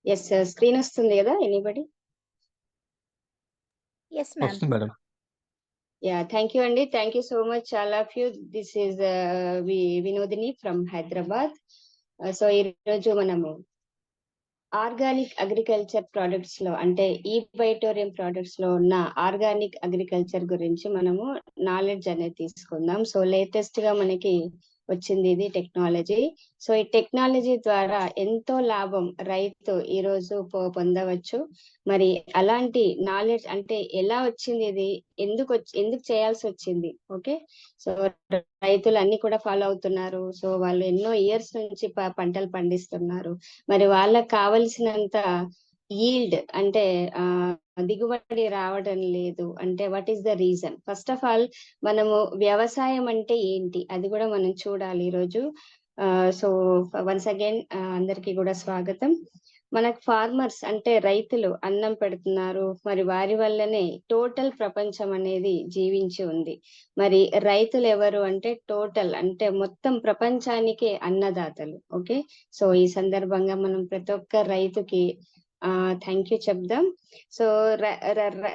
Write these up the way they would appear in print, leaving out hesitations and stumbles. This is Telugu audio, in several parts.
ఎస్ సార్, స్క్రీన్ వస్తుంది కదా? ఎనీబడి? Yes, ma'am. వస్తుంది మేడం. యా, థ్యాంక్ యూ అండి. Thank you so much all of you. This is Vinodini from Hyderabad. So ఈరోజు మనము ఆర్గానిక్ అగ్రికల్చర్ ప్రొడక్ట్స్ లో, అంటే ఈ బైటోరియం ప్రొడక్ట్స్ లో ఉన్న ఆర్గానిక్ అగ్రికల్చర్ గురించి మనము నాలెడ్జ్ అనేది తీసుకుందాం. సో లేటెస్ట్ గా మనకి వచ్చింది ఇది టెక్నాలజీ. సో ఈ టెక్నాలజీ ద్వారా ఎంతో లాభం రైతు ఈ రోజు పొందవచ్చు. మరి అలాంటి నాలెడ్జ్ అంటే ఎలా వచ్చింది, ఇది ఎందుకు చేయాల్సి వచ్చింది? ఓకే, సో రైతులు అన్ని కూడా ఫాలో అవుతున్నారు. సో వాళ్ళు ఎన్నో ఇయర్స్ నుంచి పంటలు పండిస్తున్నారు. మరి వాళ్ళకి కావలసినంత ఈల్డ్ అంటే దిగుబడి రావడం లేదు అంటే what is the reason? First of all మనము వ్యవసాయం అంటే ఏంటి అది కూడా మనం చూడాలి ఈరోజు. సో వన్స్ అగైన్ అందరికీ కూడా స్వాగతం. మనకు ఫార్మర్స్ అంటే రైతులు అన్నం పెడుతున్నారు. మరి వారి వల్లనే టోటల్ ప్రపంచం అనేది జీవించి ఉంది. మరి రైతులు ఎవరు అంటే టోటల్ అంటే మొత్తం ప్రపంచానికే అన్నదాతలు. ఓకే, సో ఈ సందర్భంగా మనం ప్రతి ఒక్క రైతుకి థ్యాంక్ యూ చెప్దాం. సో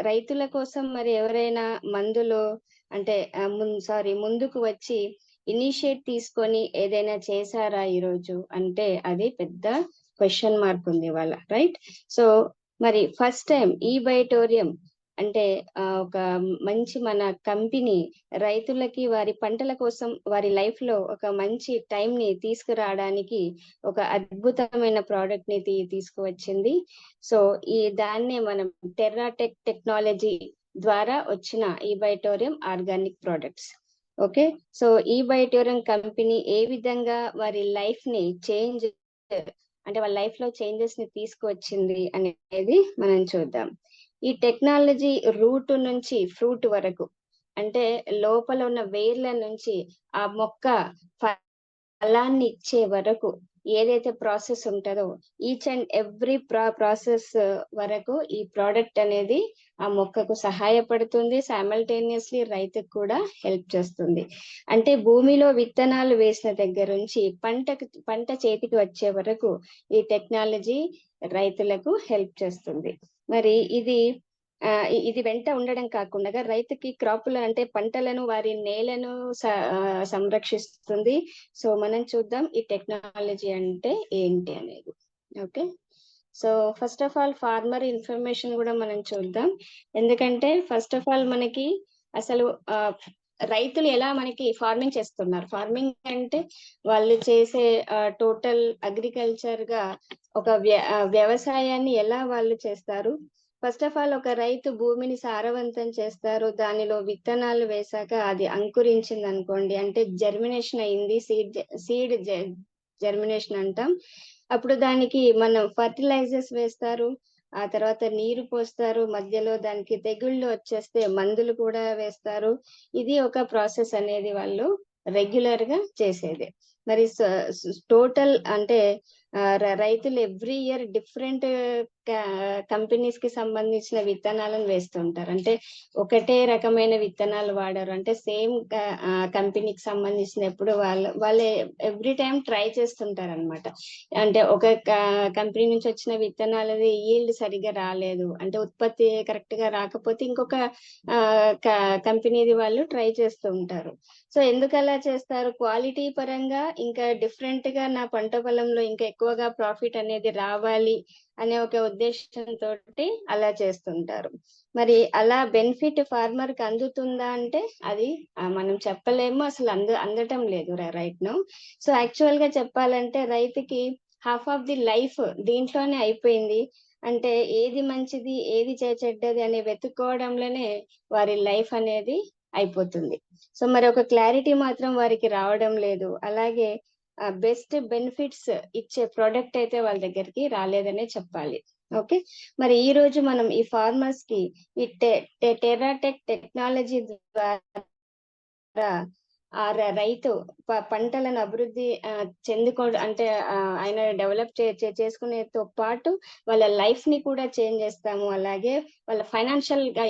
రైతుల కోసం మరి ఎవరైనా మందులు అంటే ముందుకు వచ్చి ఇనిషియేట్ తీసుకొని ఏదైనా చేశారా ఈరోజు అంటే అది పెద్ద క్వశ్చన్ మార్క్ ఉంది వాళ్ళ, రైట్? సో మరి ఫస్ట్ టైం ఈ బైటోరియం అంటే ఒక మంచి మన కంపెనీ రైతులకి వారి పంటల కోసం వారి లైఫ్ లో ఒక మంచి టైం ని తీసుకురావడానికి ఒక అద్భుతమైన ప్రోడక్ట్ ని తీసుకువచ్చింది. సో దాన్నే మనం టెర్రాటెక్ టెక్నాలజీ ద్వారా వచ్చిన ఈ బైటోరియం ఆర్గానిక్ ప్రొడక్ట్స్. ఓకే, సో ఈ బైటోరియం కంపెనీ ఏ విధంగా వారి లైఫ్ ని చేంజ్ అంటే వాళ్ళ లైఫ్ లో చేంజెస్ ని తీసుకువచ్చింది అనేది మనం చూద్దాం. ఈ టెక్నాలజీ రూట్ నుంచి ఫ్రూట్ వరకు అంటే లోపల ఉన్న వేర్ల నుంచి ఆ మొక్క ఫలాన్ని ఇచ్చే వరకు ఏదైతే ప్రాసెస్ ఉంటుందో ఈచ్ అండ్ ఎవ్రీ ప్రాసెస్ వరకు ఈ ప్రోడక్ట్ అనేది ఆ మొక్కకు సహాయపడుతుంది. సైమల్టేనియస్లీ రైతుకు కూడా హెల్ప్ చేస్తుంది. అంటే భూమిలో విత్తనాలు వేసిన దగ్గర నుంచి పంట చేతికి వచ్చే వరకు ఈ టెక్నాలజీ రైతులకు హెల్ప్ చేస్తుంది. మరి ఇది వెంట ఉండడం కాకుండా రైతుకి క్రాపులు అంటే పంటలను వారి నేలను సంరక్షిస్తుంది. సో మనం చూద్దాం ఈ టెక్నాలజీ అంటే ఏంటి అనేది. Okay, so first of all farmer information కూడా మనం చూద్దాం. ఎందుకంటే ఫస్ట్ ఆఫ్ ఆల్ మనకి అసలు రైతులు ఎలా మనకి ఫార్మింగ్ చేస్తున్నారు. ఫార్మింగ్ అంటే వాళ్ళు చేసే టోటల్ అగ్రికల్చర్ గా ఒక వ్యవసాయాన్ని ఎలా వాళ్ళు చేస్తారు. ఫస్ట్ ఆఫ్ ఆల్ ఒక రైతు భూమిని సారవంతం చేస్తారు. దానిలో విత్తనాలు వేశాక అది అంకురించింది అనుకోండి, అంటే జర్మినేషన్ అయింది, సీడ్ జర్మినేషన్ అంటాం. అప్పుడు దానికి మనం ఫర్టిలైజర్స్ వేస్తారు, ఆ తర్వాత నీరు పోస్తారు, మధ్యలో దానికి తెగుళ్ళు వచ్చేస్తే మందులు కూడా వేస్తారు. ఇది ఒక ప్రాసెస్ అనేది వాళ్ళు రెగ్యులర్ గా చేసేది. మరి టోటల్ అంటే రైతులు ఎవ్రీ ఇయర్ డిఫరెంట్ కంపెనీస్ కి సంబంధించిన విత్తనాలను వేస్తుంటారు. అంటే ఒకటే రకమైన విత్తనాలు వాడరు. అంటే సేమ్ కంపెనీకి సంబంధించిన ఎప్పుడు వాళ్ళు ఎవ్రీ టైం ట్రై చేస్తుంటారు అనమాట. అంటే ఒక కంపెనీ నుంచి వచ్చిన విత్తనాలది ఈల్డ్ సరిగా రాలేదు అంటే ఉత్పత్తి కరెక్ట్ గా రాకపోతే ఇంకొక కంపెనీది వాళ్ళు ట్రై చేస్తూ ఉంటారు. సో ఎందుకు అలా చేస్తారు? క్వాలిటీ పరంగా ఇంకా డిఫరెంట్ గా నా పంట పొలంలో ఇంకా ఎక్కువగా ప్రాఫిట్ అనేది రావాలి అనే ఒక ఉద్దేశంతో అలా చేస్తుంటారు. మరి అలా బెనిఫిట్ ఫార్మర్ కి అందుతుందా అంటే అది మనం చెప్పలేము, అసలు అందటం లేదు రైట్ నౌ. సో యాక్చువల్ గా చెప్పాలంటే రైతుకి హాఫ్ ఆఫ్ ది లైఫ్ దీంట్లోనే అయిపోయింది. అంటే ఏది మంచిది ఏది చెడ్డది అనే వెతుక్కోవడంలోనే వారి లైఫ్ అనేది అయిపోతుంది. సో మరి ఒక క్లారిటీ మాత్రం వారికి రావడం లేదు. అలాగే బెస్ట్ బెనిఫిట్స్ ఇచ్చే ప్రోడక్ట్ అయితే వాళ్ళ దగ్గరికి రాలేదనే చెప్పాలి. ఓకే, మరి ఈ రోజు మనం ఈ ఫార్మర్స్ కి ఈ టెర్రాటెక్ టెక్నాలజీ ద్వారా ఆ రైతు పంటలను అభివృద్ధి అంటే ఆయన డెవలప్ చేసుకునేతో పాటు వాళ్ళ లైఫ్ ని కూడా చేంజ్ చేస్తాము. అలాగే వాళ్ళ ఫైనాన్షియల్ గా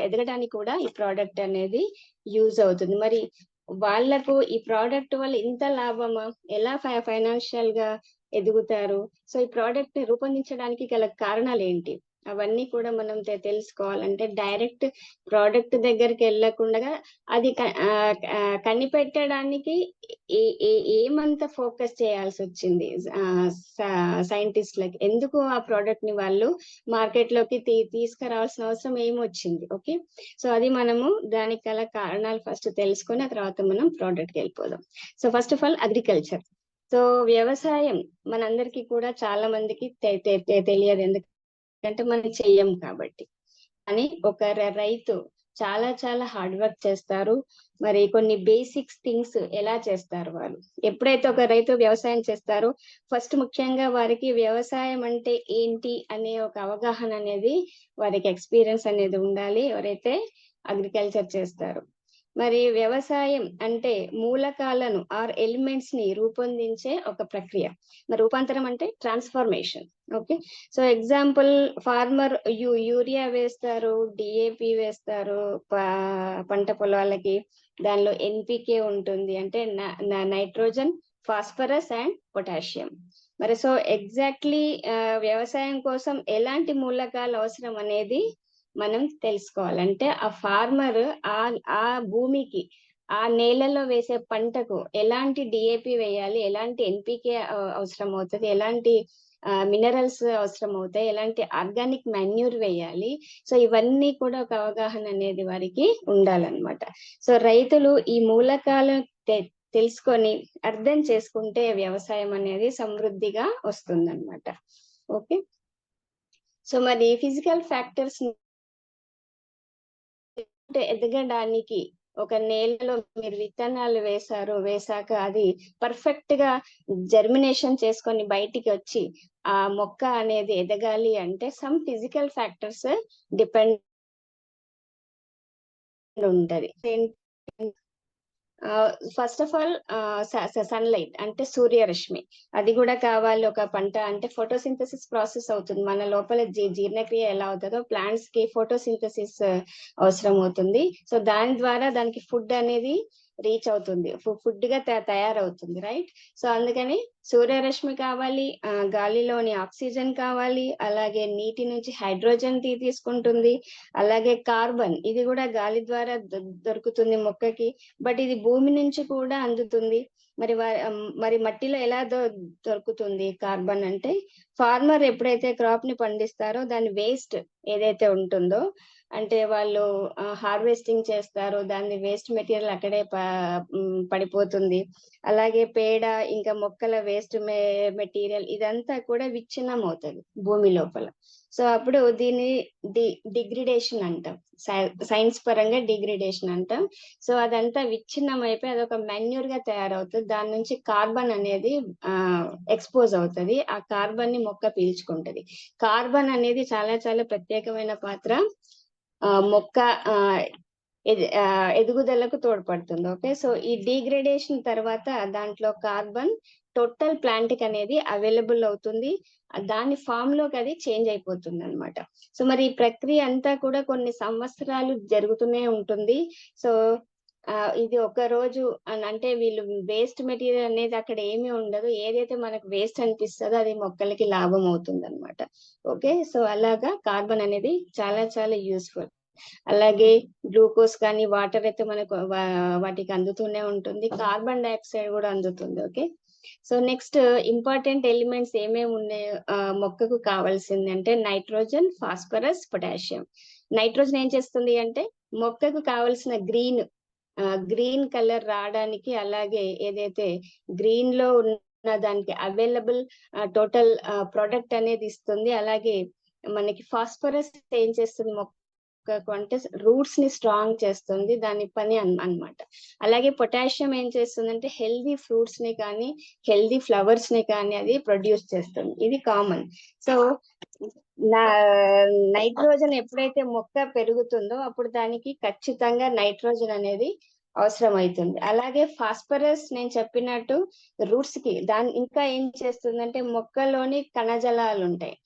ఎదగడానికి కూడా ఈ ప్రోడక్ట్ అనేది యూజ్ అవుతుంది. మరి వాళ్లకు ఈ ప్రోడక్ట్ వల్ల ఇంత లాభమా, ఎలా ఫైనాన్షియల్ గా ఎదుగుతారు. సో ఈ ప్రోడక్ట్ ని రూపొందించడానికి గల కారణాలు ఏంటి, అవన్నీ కూడా మనం తెలుసుకోవాలంటే డైరెక్ట్ ప్రోడక్ట్ దగ్గరికి వెళ్ళకుండా అది కనిపెట్టడానికి ఏమంత ఫోకస్ చేయాల్సి వచ్చింది సైంటిస్ట్లకి, ఎందుకు ఆ ప్రోడక్ట్ ని వాళ్ళు మార్కెట్ లోకి తీసుకురావాల్సిన అవసరం ఏమొచ్చింది. ఓకే, సో అది మనము దానికి గల కారణాలు ఫస్ట్ తెలుసుకొని ఆ తర్వాత మనం ప్రోడక్ట్కి వెళ్ళిపోదాం. So first of all agriculture. So వ్యవసాయం మనందరికీ కూడా చాలా మందికి తెలియదు, ఎందుకంటే మనం చెయ్యం కాబట్టి. కానీ ఒక రైతు చాలా చాలా హార్డ్ వర్క్ చేస్తారు. మరి కొన్ని బేసిక్స్ థింగ్స్ ఎలా చేస్తారు వాళ్ళు, ఎప్పుడైతే ఒక రైతు వ్యవసాయం చేస్తారో ఫస్ట్ ముఖ్యంగా వారికి వ్యవసాయం అంటే ఏంటి అనే ఒక అవగాహన అనేది, వారికి ఎక్స్పీరియన్స్ అనేది ఉండాలి ఎవరైతే అగ్రికల్చర్ చేస్తారు. మరి వ్యవసాయం అంటే మూలకాలను ఆర్ ఎలిమెంట్స్ ని రూపొందించే ఒక ప్రక్రియ. మరి రూపాంతరం అంటే transformation. Okay, so example farmer urea వేస్తారు, డిఏపి వేస్తారు పంట పొలాలకి, దానిలో ఎన్పికే ఉంటుంది, అంటే నైట్రోజన్, ఫాస్ఫరస్ అండ్ పొటాషియం. మరి సో ఎగ్జాక్ట్లీ వ్యవసాయం కోసం ఎలాంటి మూలకాలు అవసరం అనేది మనం తెలుసుకోవాలంటే ఆ ఫార్మర్ ఆ భూమికి, ఆ నేలలో వేసే పంటకు ఎలాంటి డిఏపి వేయాలి, ఎలాంటి ఎన్పికే అవసరం అవుతుంది, ఎలాంటి మినరల్స్ అవసరం అవుతాయి, ఎలాంటి ఆర్గానిక్ మాన్యూర్ వేయాలి. సో ఇవన్నీ కూడా ఒక అవగాహన అనేది వారికి ఉండాలన్నమాట. సో రైతులు ఈ మూలకాలు తెలుసుకొని అర్థం చేసుకుంటే వ్యవసాయం అనేది సమృద్ధిగా వస్తుందన్నమాట. ఓకే, సో మరి ఫిజికల్ ఫ్యాక్టర్స్ ఎదగడానికి, ఒక నేలలో మీరు విత్తనాలు వేసాక అది పర్ఫెక్ట్ గా జర్మినేషన్ చేసుకొని బయటికి వచ్చి ఆ మొక్క అనేది ఎదగాలి అంటే సమ్ ఫిజికల్ ఫ్యాక్టర్స్ డిపెండ్ ఉంటది. ఫస్ట్ ఆఫ్ ఆల్ సన్లైట్ అంటే సూర్యరశ్మి, అది కూడా కావాలి. ఒక పంట అంటే ఫోటోసింథసిస్ ప్రాసెస్ అవుతుంది మన లోపల, జీర్ణక్రియ ఎలా అవుతుందో ప్లాంట్స్ కి ఫోటోసింథసిస్ అవసరం అవుతుంది. సో దాని ద్వారా దానికి ఫుడ్ అనేది రీచ్ అవుతుంది, ఫుడ్ గా తయారవుతుంది, రైట్. సో అందుకని సూర్యరశ్మి కావాలి, గాలిలోని ఆక్సిజన్ కావాలి, అలాగే నీటి నుంచి హైడ్రోజన్ తీసుకుంటుంది, అలాగే కార్బన్ ఇది కూడా గాలి ద్వారా దొరుకుతుంది మొక్కకి, బట్ ఇది భూమి నుంచి కూడా అందుతుంది. మరి మట్టిలో ఎలా దొరుకుతుంది కార్బన్ అంటే, ఫార్మర్ ఎప్పుడైతే క్రాప్ ని పండిస్తారో దాని వేస్ట్ ఏదైతే ఉంటుందో, అంటే వాళ్ళు హార్వెస్టింగ్ చేస్తారో దాని వేస్ట్ మెటీరియల్ అక్కడే పడిపోతుంది. అలాగే పేడ, ఇంకా మొక్కల వేస్ట్ మెటీరియల్ ఇదంతా కూడా విచ్ఛిన్నం అవుతుంది భూమి లోపల. సో అప్పుడు దీన్ని డిగ్రిడేషన్ అంటాం, సైన్స్ పరంగా డిగ్రిడేషన్ అంటాం. సో అదంతా విచ్ఛిన్నం అయిపోయి అదొక మాన్యూర్ గా తయారవుతుంది, దాని నుంచి కార్బన్ అనేది ఎక్స్పోజ్ అవుతుంది, ఆ కార్బన్ ని మొక్క పీల్చుకుంటది. కార్బన్ అనేది చాలా చాలా ప్రత్యేకమైన పాత్ర మొక్క ఎదుగుదలకు తోడ్పడుతుంది. ఓకే, సో ఈ డిగ్రేడేషన్ తర్వాత దాంట్లో కార్బన్ టోటల్ ప్లాంట్ కి అనేది అవైలబుల్ అవుతుంది, దాని ఫామ్ లోకి అది చేంజ్ అయిపోతుంది అనమాట. సో మరి ఈ ప్రక్రియ అంతా కూడా కొన్ని సంవత్సరాలు జరుగుతూనే ఉంటుంది. సో ఇది ఒక రోజు అంటే వీళ్ళు వేస్ట్ మెటీరియల్ అనేది అక్కడ ఏమీ ఉండదు, ఏదైతే మనకు వేస్ట్ అనిపిస్తుందో అది మొక్కలకి లాభం అవుతుంది అనమాట. ఓకే, సో అలాగా కార్బన్ అనేది చాలా చాలా యూస్ఫుల్. అలాగే గ్లూకోజ్ కానీ వాటర్ అయితే మనకు వాటికి అందుతూనే ఉంటుంది, కార్బన్ డైఆక్సైడ్ కూడా అందుతుంది. Okay, so next important elements ఏమేమి ఉన్నాయో మొక్కకు కావాల్సింది అంటే నైట్రోజన్, ఫాస్ఫరస్, పొటాషియం. నైట్రోజన్ ఏం చేస్తుంది అంటే మొక్కకు కావలసిన గ్రీన్ కలర్ రావడానికి, అలాగే ఏదైతే గ్రీన్ లో ఉన్న దానికి అవైలబుల్ టోటల్ ప్రొడక్ట్ అనేది ఇస్తుంది. అలాగే మనకి ఫాస్ఫరస్ ఏం చేస్తుంది అంటే రూట్స్ ని స్ట్రాంగ్ చేస్తుంది, దాని పని అన్నమాట. అలాగే పొటాషియం ఏం చేస్తుందంటే హెల్దీ ఫ్రూట్స్ ని కానీ హెల్దీ ఫ్లవర్స్ ని కానీ అది ప్రొడ్యూస్ చేస్తుంది, ఇది కామన్. సో నైట్రోజన్ ఎప్పుడైతే మొక్క పెరుగుతుందో అప్పుడు దానికి ఖచ్చితంగా నైట్రోజన్ అనేది అవసరం అవుతుంది. అలాగే ఫాస్ఫరస్ నేను చెప్పినట్టు రూట్స్ కి ఇంకా ఏం చేస్తుందంటే మొక్కలోని కణజాలాలు ఉంటాయి,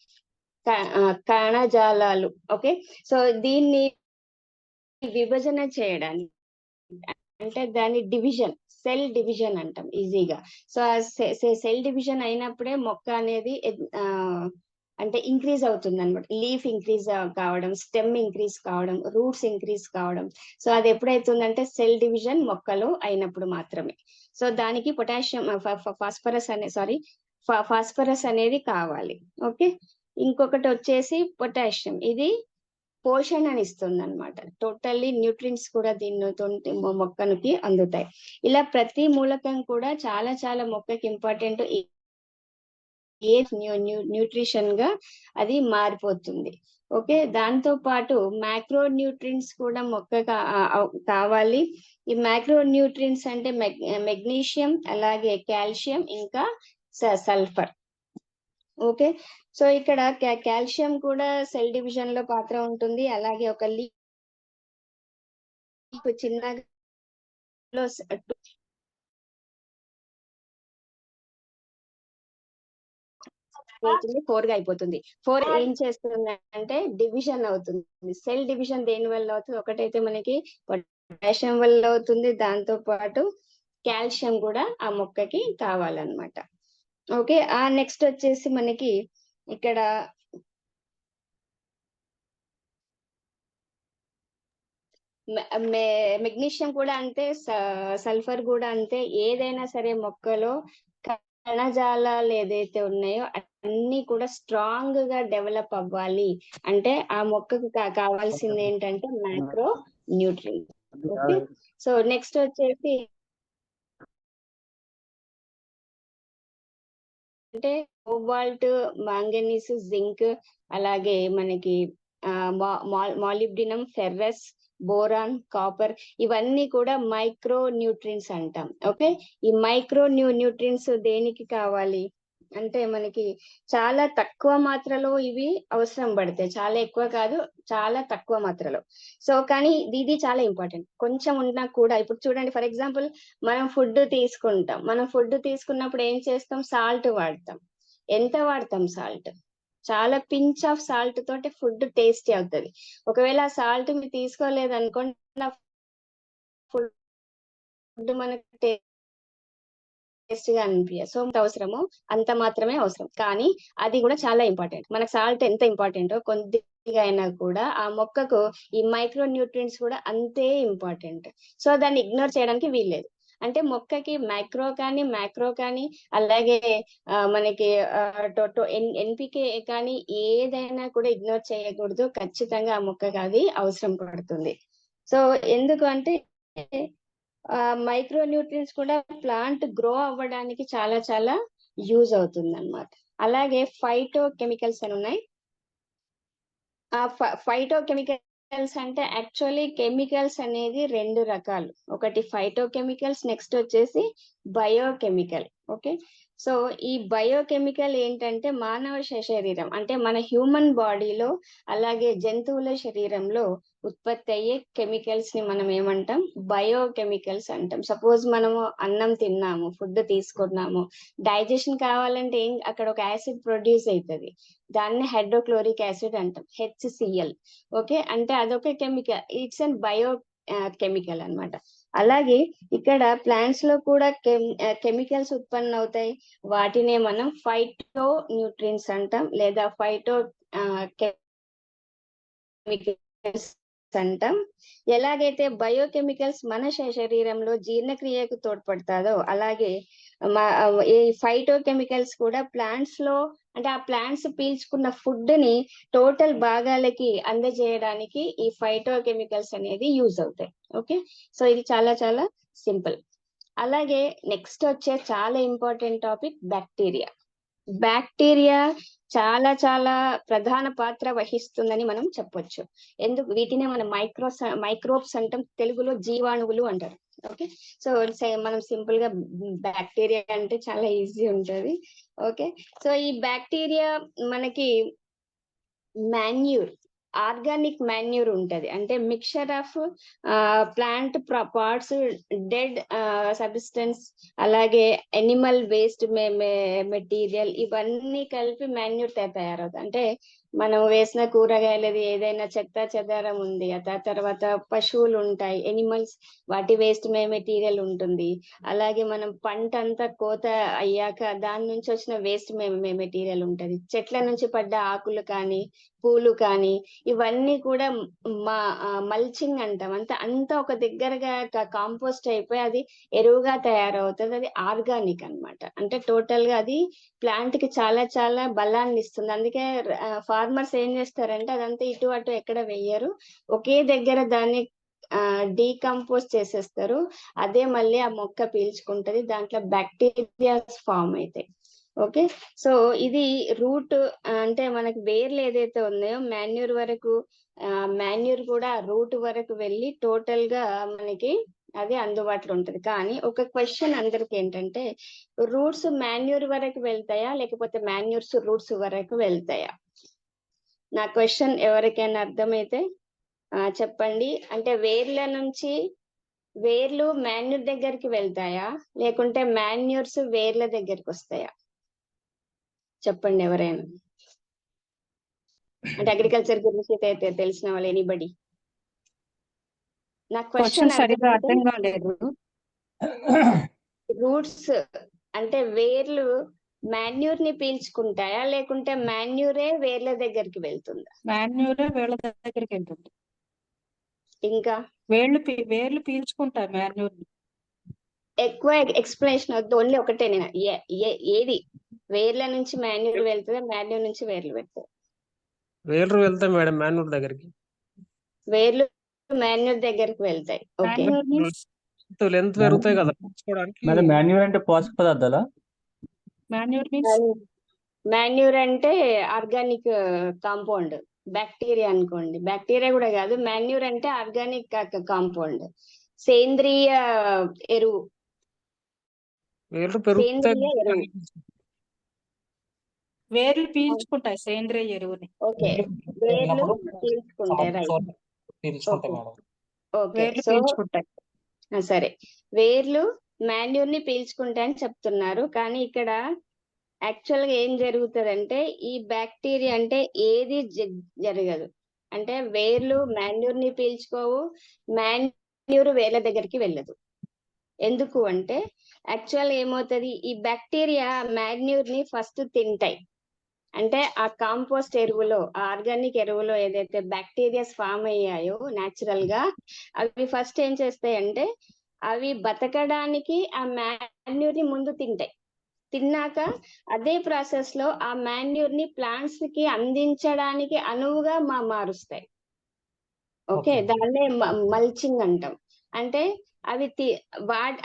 కణజాలాలు. ఓకే, సో దీన్ని విభజన చేయడానికి అంటే దాని డివిజన్ సెల్ డివిజన్ అంటాం ఈజీగా. సో ఆ సెల్ డివిజన్ అయినప్పుడే మొక్క అనేది అంటే ఇంక్రీజ్ అవుతుంది అనమాట. లీఫ్ ఇంక్రీజ్ కావడం, స్టెమ్ ఇంక్రీజ్ కావడం, రూట్స్ ఇంక్రీజ్ కావడం. సో అది ఎప్పుడైతుందంటే సెల్ డివిజన్ మొక్కలో అయినప్పుడు మాత్రమే. సో దానికి పొటాషియం ఫాస్ఫరస్ అనేది కావాలి. ఓకే, ఇంకొకటి వచ్చేసి పొటాషియం. ఇది పోషణని ఇస్తుంది అనమాట. టోటల్లీ న్యూట్రియంట్స్ కూడా దీని మొక్కనికి అందుతాయి. ఇలా ప్రతి మూలకం కూడా చాలా చాలా మొక్కకి ఇంపార్టెంట్. ఏ న్యూట్రిషన్ గా అది మారిపోతుంది. ఓకే, దాంతో పాటు మైక్రో న్యూట్రియంట్స్ కూడా మొక్క కావాలి. ఈ మైక్రో న్యూట్రియంట్స్ అంటే మెగ్నీషియం, అలాగే కాల్షియం, ఇంకా సల్ఫర్. ఓకే, సో ఇక్కడ కాల్షియం కూడా సెల్ డివిజన్ లో పాత్ర ఉంటుంది. అలాగే ఒక లీఫ్ చిన్నగా 4 గా అయిపోతుంది. 4 ఏం చేస్తుంది అంటే డివిజన్ అవుతుంది. సెల్ డివిజన్ దేని వల్ల అవుతుంది? ఒకటైతే మనకి పొటాషియం వల్ల అవుతుంది, దాంతో పాటు కాల్షియం కూడా ఆ మొక్కకి కావాలన్నమాట. ఓకే, ఆ నెక్స్ట్ వచ్చేసి మనకి ఇక్కడ మెగ్నీషియం కూడా అంతే, సల్ఫర్ కూడా అంతే. ఏదైనా సరే మొక్కలో కణజాలాలు ఏదైతే ఉన్నాయో అన్ని కూడా స్ట్రాంగ్ గా డెవలప్ అవ్వాలి అంటే ఆ మొక్కకు కావాల్సింది ఏంటంటే micro nutrients. Okay, so next వచ్చేసి అంటే కోబాల్ట్, మాంగనీస్, జింక్, అలాగే మనకి మాలిబ్డినం, ఫెర్రస్, బోరాన్, కాపర్, ఇవన్నీ కూడా మైక్రో న్యూట్రియంట్స్ అంటాం. ఓకే, ఈ మైక్రో న్యూట్రియంట్స్ దేనికి కావాలి అంటే మనకి చాలా తక్కువ మాత్రలో ఇవి అవసరం పడతాయి. చాలా ఎక్కువ కాదు, చాలా తక్కువ మాత్రలో. సో కానీ ఇది చాలా ఇంపార్టెంట్. కొంచెం ఉన్నా కూడా ఇప్పుడు చూడండి, ఫర్ ఎగ్జాంపుల్ మనం ఫుడ్ తీసుకుంటాం. మనం ఫుడ్ తీసుకున్నప్పుడు ఏం చేస్తాం? సాల్ట్ వాడతాం. ఎంత వాడతాం సాల్ట్? చాలా పించ్ ఆఫ్ సాల్ట్ తోటి ఫుడ్ టేస్టీ అవుతుంది. ఒకవేళ ఆ సాల్ట్ మీరు తీసుకోలేదు అనుకోండి, ఫుడ్ మనకు టేస్ట్ గా అనిపించదు. సో అవసరమో అంత మాత్రమే అవసరం, కానీ అది కూడా చాలా ఇంపార్టెంట్. మనకు సాల్ట్ ఎంత ఇంపార్టెంటో కొద్దిగా అయినా కూడా ఆ మొక్కకు ఈ మైక్రో న్యూట్రియంట్స్ కూడా అంతే ఇంపార్టెంట్. సో దాన్ని ఇగ్నోర్ చేయడానికి వీల్లేదు. అంటే మొక్కకి మైక్రో కానీ మ్యాక్రో కానీ అలాగే మనకి ఎన్పికే కానీ ఏదైనా కూడా ఇగ్నోర్ చేయకూడదు. ఖచ్చితంగా ఆ మొక్కకి అది అవసరం పడుతుంది. సో ఎందుకు అంటే మైక్రో న్యూట్రియంట్స్ కూడా ప్లాంట్ గ్రో అవ్వడానికి చాలా చాలా యూజ్ అవుతుంది అన్నమాట. అలాగే ఫైటో కెమికల్స్ అని ఉన్నాయి. ఆ ఫైటో కెమికల్స్ అంటే యాక్చువల్లీ కెమికల్స్ అనేది 2 రకాలు. ఒకటి ఫైటో కెమికల్స్, నెక్స్ట్ వచ్చేసి బయోకెమికల్. ఓకే, సో ఈ బయోకెమికల్ ఏంటంటే మానవ శరీరం అంటే మన హ్యూమన్ బాడీలో అలాగే జంతువుల శరీరంలో ఉత్పత్తి అయ్యే కెమికల్స్ ని మనం ఏమంటాం? బయోకెమికల్స్ అంటాం. సపోజ్ మనము అన్నం తిన్నాము, ఫుడ్ తీసుకున్నాము, డైజెషన్ కావాలంటే అక్కడ ఒక యాసిడ్ ప్రొడ్యూస్ అవుతుంది. దాన్ని హైడ్రోక్లోరిక్ యాసిడ్ అంటాం, HCl. ఓకే, అంటే అదొక chemical, it's an bio chemical అన్నమాట. అలాగే ఇక్కడ ప్లాంట్స్ లో కూడా కెమికల్స్ ఉత్పన్న అవుతాయి. వాటినే మనం ఫైటో న్యూట్రియంట్స్ అంటాం, లేదా ఫైటో కెమికల్స్ అంటాం. ఎలాగైతే బయోకెమికల్స్ మన శరీరంలో జీర్ణక్రియకు తోడ్పడతాదో అలాగే ఈ ఫైటో కెమికల్స్ కూడా ప్లాంట్స్ లో అంటే ఆ ప్లాంట్స్ పీల్చుకున్న ఫుడ్ ని టోటల్ భాగాలకి అందజేయడానికి ఈ ఫైటో కెమికల్స్ అనేది యూజ్ అవుతాయి. ఓకే, సో ఇది చాలా చాలా సింపుల్. అలాగే నెక్స్ట్ వచ్చే చాలా ఇంపార్టెంట్ టాపిక్ బ్యాక్టీరియా. బ్యాక్టీరియా చాలా చాలా ప్రధాన పాత్ర వహిస్తుందని మనం చెప్పొచ్చు. ఎందుకు? వీటినే మనం మైక్రోబ్స్ అంటాం, తెలుగులో జీవాణువులు అంటారు. ఓకే, సో మనం సింపుల్ గా బ్యాక్టీరియా అంటే చాలా ఈజీ ఉంటది. ఓకే, సో ఈ బ్యాక్టీరియా మనకి మాన్యూర్, ఆర్గానిక్ మాన్యూర్ ఉంటది. అంటే mixture of plant parts, dead substance, అలాగే ఎనిమల్ వేస్ట్ మెటీరియల్, ఇవన్నీ కలిపి మాన్యూర్ తయారవుతుంది. అంటే మనం వేసిన కూరగాయలది ఏదైనా చెత్త చెదారం ఉంది, తర్వాత పశువులు ఉంటాయి, ఎనిమల్స్, వాటి వేస్ట్ మెటీరియల్ ఉంటుంది. అలాగే మనం పంట అంతా కోత అయ్యాక దాని నుంచి వచ్చిన వేస్ట్ మెటీరియల్ ఉంటది. చెట్ల నుంచి పడ్డ ఆకులు కానీ, పూలు కానీ, ఇవన్నీ కూడా మల్చింగ్ అంటాం. అంతా ఒక దగ్గరగా కాంపోస్ట్ అయిపోయి అది ఎరువుగా తయారవుతుంది. అది ఆర్గానిక్ అన్నమాట. అంటే టోటల్ గా అది ప్లాంట్ కి చాలా చాలా బలాన్ని ఇస్తుంది. అందుకే ఫార్మర్స్ ఏం చేస్తారంటే అదంతా ఇటు అటు ఎక్కడ వెయ్యరు, ఒకే దగ్గర దాన్ని డీకంపోజ్ చేసేస్తారు. అదే మళ్ళీ ఆ మొక్క పీల్చుకుంటది, దాంట్లో బ్యాక్టీరియాస్ ఫామ్ అవుతాయి. ఓకే, సో ఇది రూట్, అంటే మనకి వేర్లు ఏదైతే ఉన్నాయో మాన్యూర్ వరకు, మాన్యూర్ కూడా రూట్ వరకు వెళ్ళి టోటల్ గా మనకి అది అందుబాటులో ఉంటది. కానీ ఒక క్వశ్చన్ అందరికి ఏంటంటే, రూట్స్ మాన్యూర్ వరకు వెళ్తాయా లేకపోతే మాన్యూర్స్ రూట్స్ వరకు వెళ్తాయా? నా క్వశ్చన్ ఎవరికైనా అర్థమైతే చెప్పండి. అంటే వేర్లు మాన్యూర్ దగ్గరికి వెళ్తాయా లేకుంటే మాన్యూర్స్ వేర్ల దగ్గరికి వస్తాయా? చెప్పండి ఎవరైనా. అంటే అగ్రికల్చర్ గురించి తెలిసిన వాళ్ళు ఎనీబడి. నా క్వశ్చన్ సరిగా అర్థం కాలేదు. రూట్స్ అంటే వేర్లు మాన్యూర్ ని పీల్చుకుంటాయా లేకుంటే మాన్యూరే వేర్ల దగ్గరికి వెళ్తుందా? మాన్యూరే వేళ్ళ దగ్గరికి వెళ్తుంది. ఇంకా వేర్లు పీల్చుకుంటాయి మాన్యూర్. ఎక్కువ ఎక్స్ప్లెనేషన్ వద్దు, ఓన్లీ ఒకటే. నేను ఏది వేర్ల నుంచి మాన్యూర్ వెళ్తుందా, మాన్యూర్ నుంచి వేర్లు వెళ్తుంది? వేర్లు వెళ్తాయి మేడం మాన్యూర్ దగ్గరికి. వేర్లు మాన్యూర్ దగ్గరికి వెళ్తాయి. ఓకే, లెంత్ పెరుగుతాయి కదా పీల్చుకోవడానికి. మేడం మాన్యూర్ అంటే పోషక పదార్థాలా? మాన్యూర్ అంటే ఆర్గానిక్ కాంపౌండ్, బ్యాక్టీరియా అనుకోండి. బ్యాక్టీరియా కూడా కాదు, మాన్యూర్ అంటే ఆర్గానిక్ కాంపౌండ్, సేంద్రియ ఎరువు. వేర్లు పెరుగుతాయి, వేర్లు పీల్చుకుంటాయి సేంద్రియ ఎరువుని. ఓకే, వేర్లు పీల్చుకుంటాయి. Right, okay. సో సరే, వేర్లు మాన్యూర్ ని పీల్చుకుంటాయని చెప్తున్నారు. కానీ ఇక్కడ యాక్చువల్ గా ఏం జరుగుతుందంటే, ఈ బ్యాక్టీరియా అంటే ఏది జరగదు. అంటే వేర్లు మాన్యూర్ ని పీల్చుకోవు, మాన్యూర్ వేర్ల దగ్గరికి వెళ్ళదు. ఎందుకు అంటే యాక్చువల్ ఏమవుతుంది, ఈ బ్యాక్టీరియా మాన్యూర్ ని ఫస్ట్ తింటాయి. అంటే ఆ కాంపోస్ట్ ఎరువులో, ఆ ఆర్గానిక్ ఎరువులో ఏదైతే బ్యాక్టీరియాస్ ఫామ్ అయ్యాయో న్యాచురల్ గా, అవి ఫస్ట్ ఏం చేస్తాయి అంటే అవి బతకడానికి ఆ మాన్యూర్ ని ముందు తింటాయి. తిన్నాక అదే ప్రాసెస్ లో ఆ మాన్యూర్ ని ప్లాంట్స్ కి అందించడానికి అనువుగా మారుస్తాయి. ఓకే, దాన్నే మల్చింగ్ అంటాం. అంటే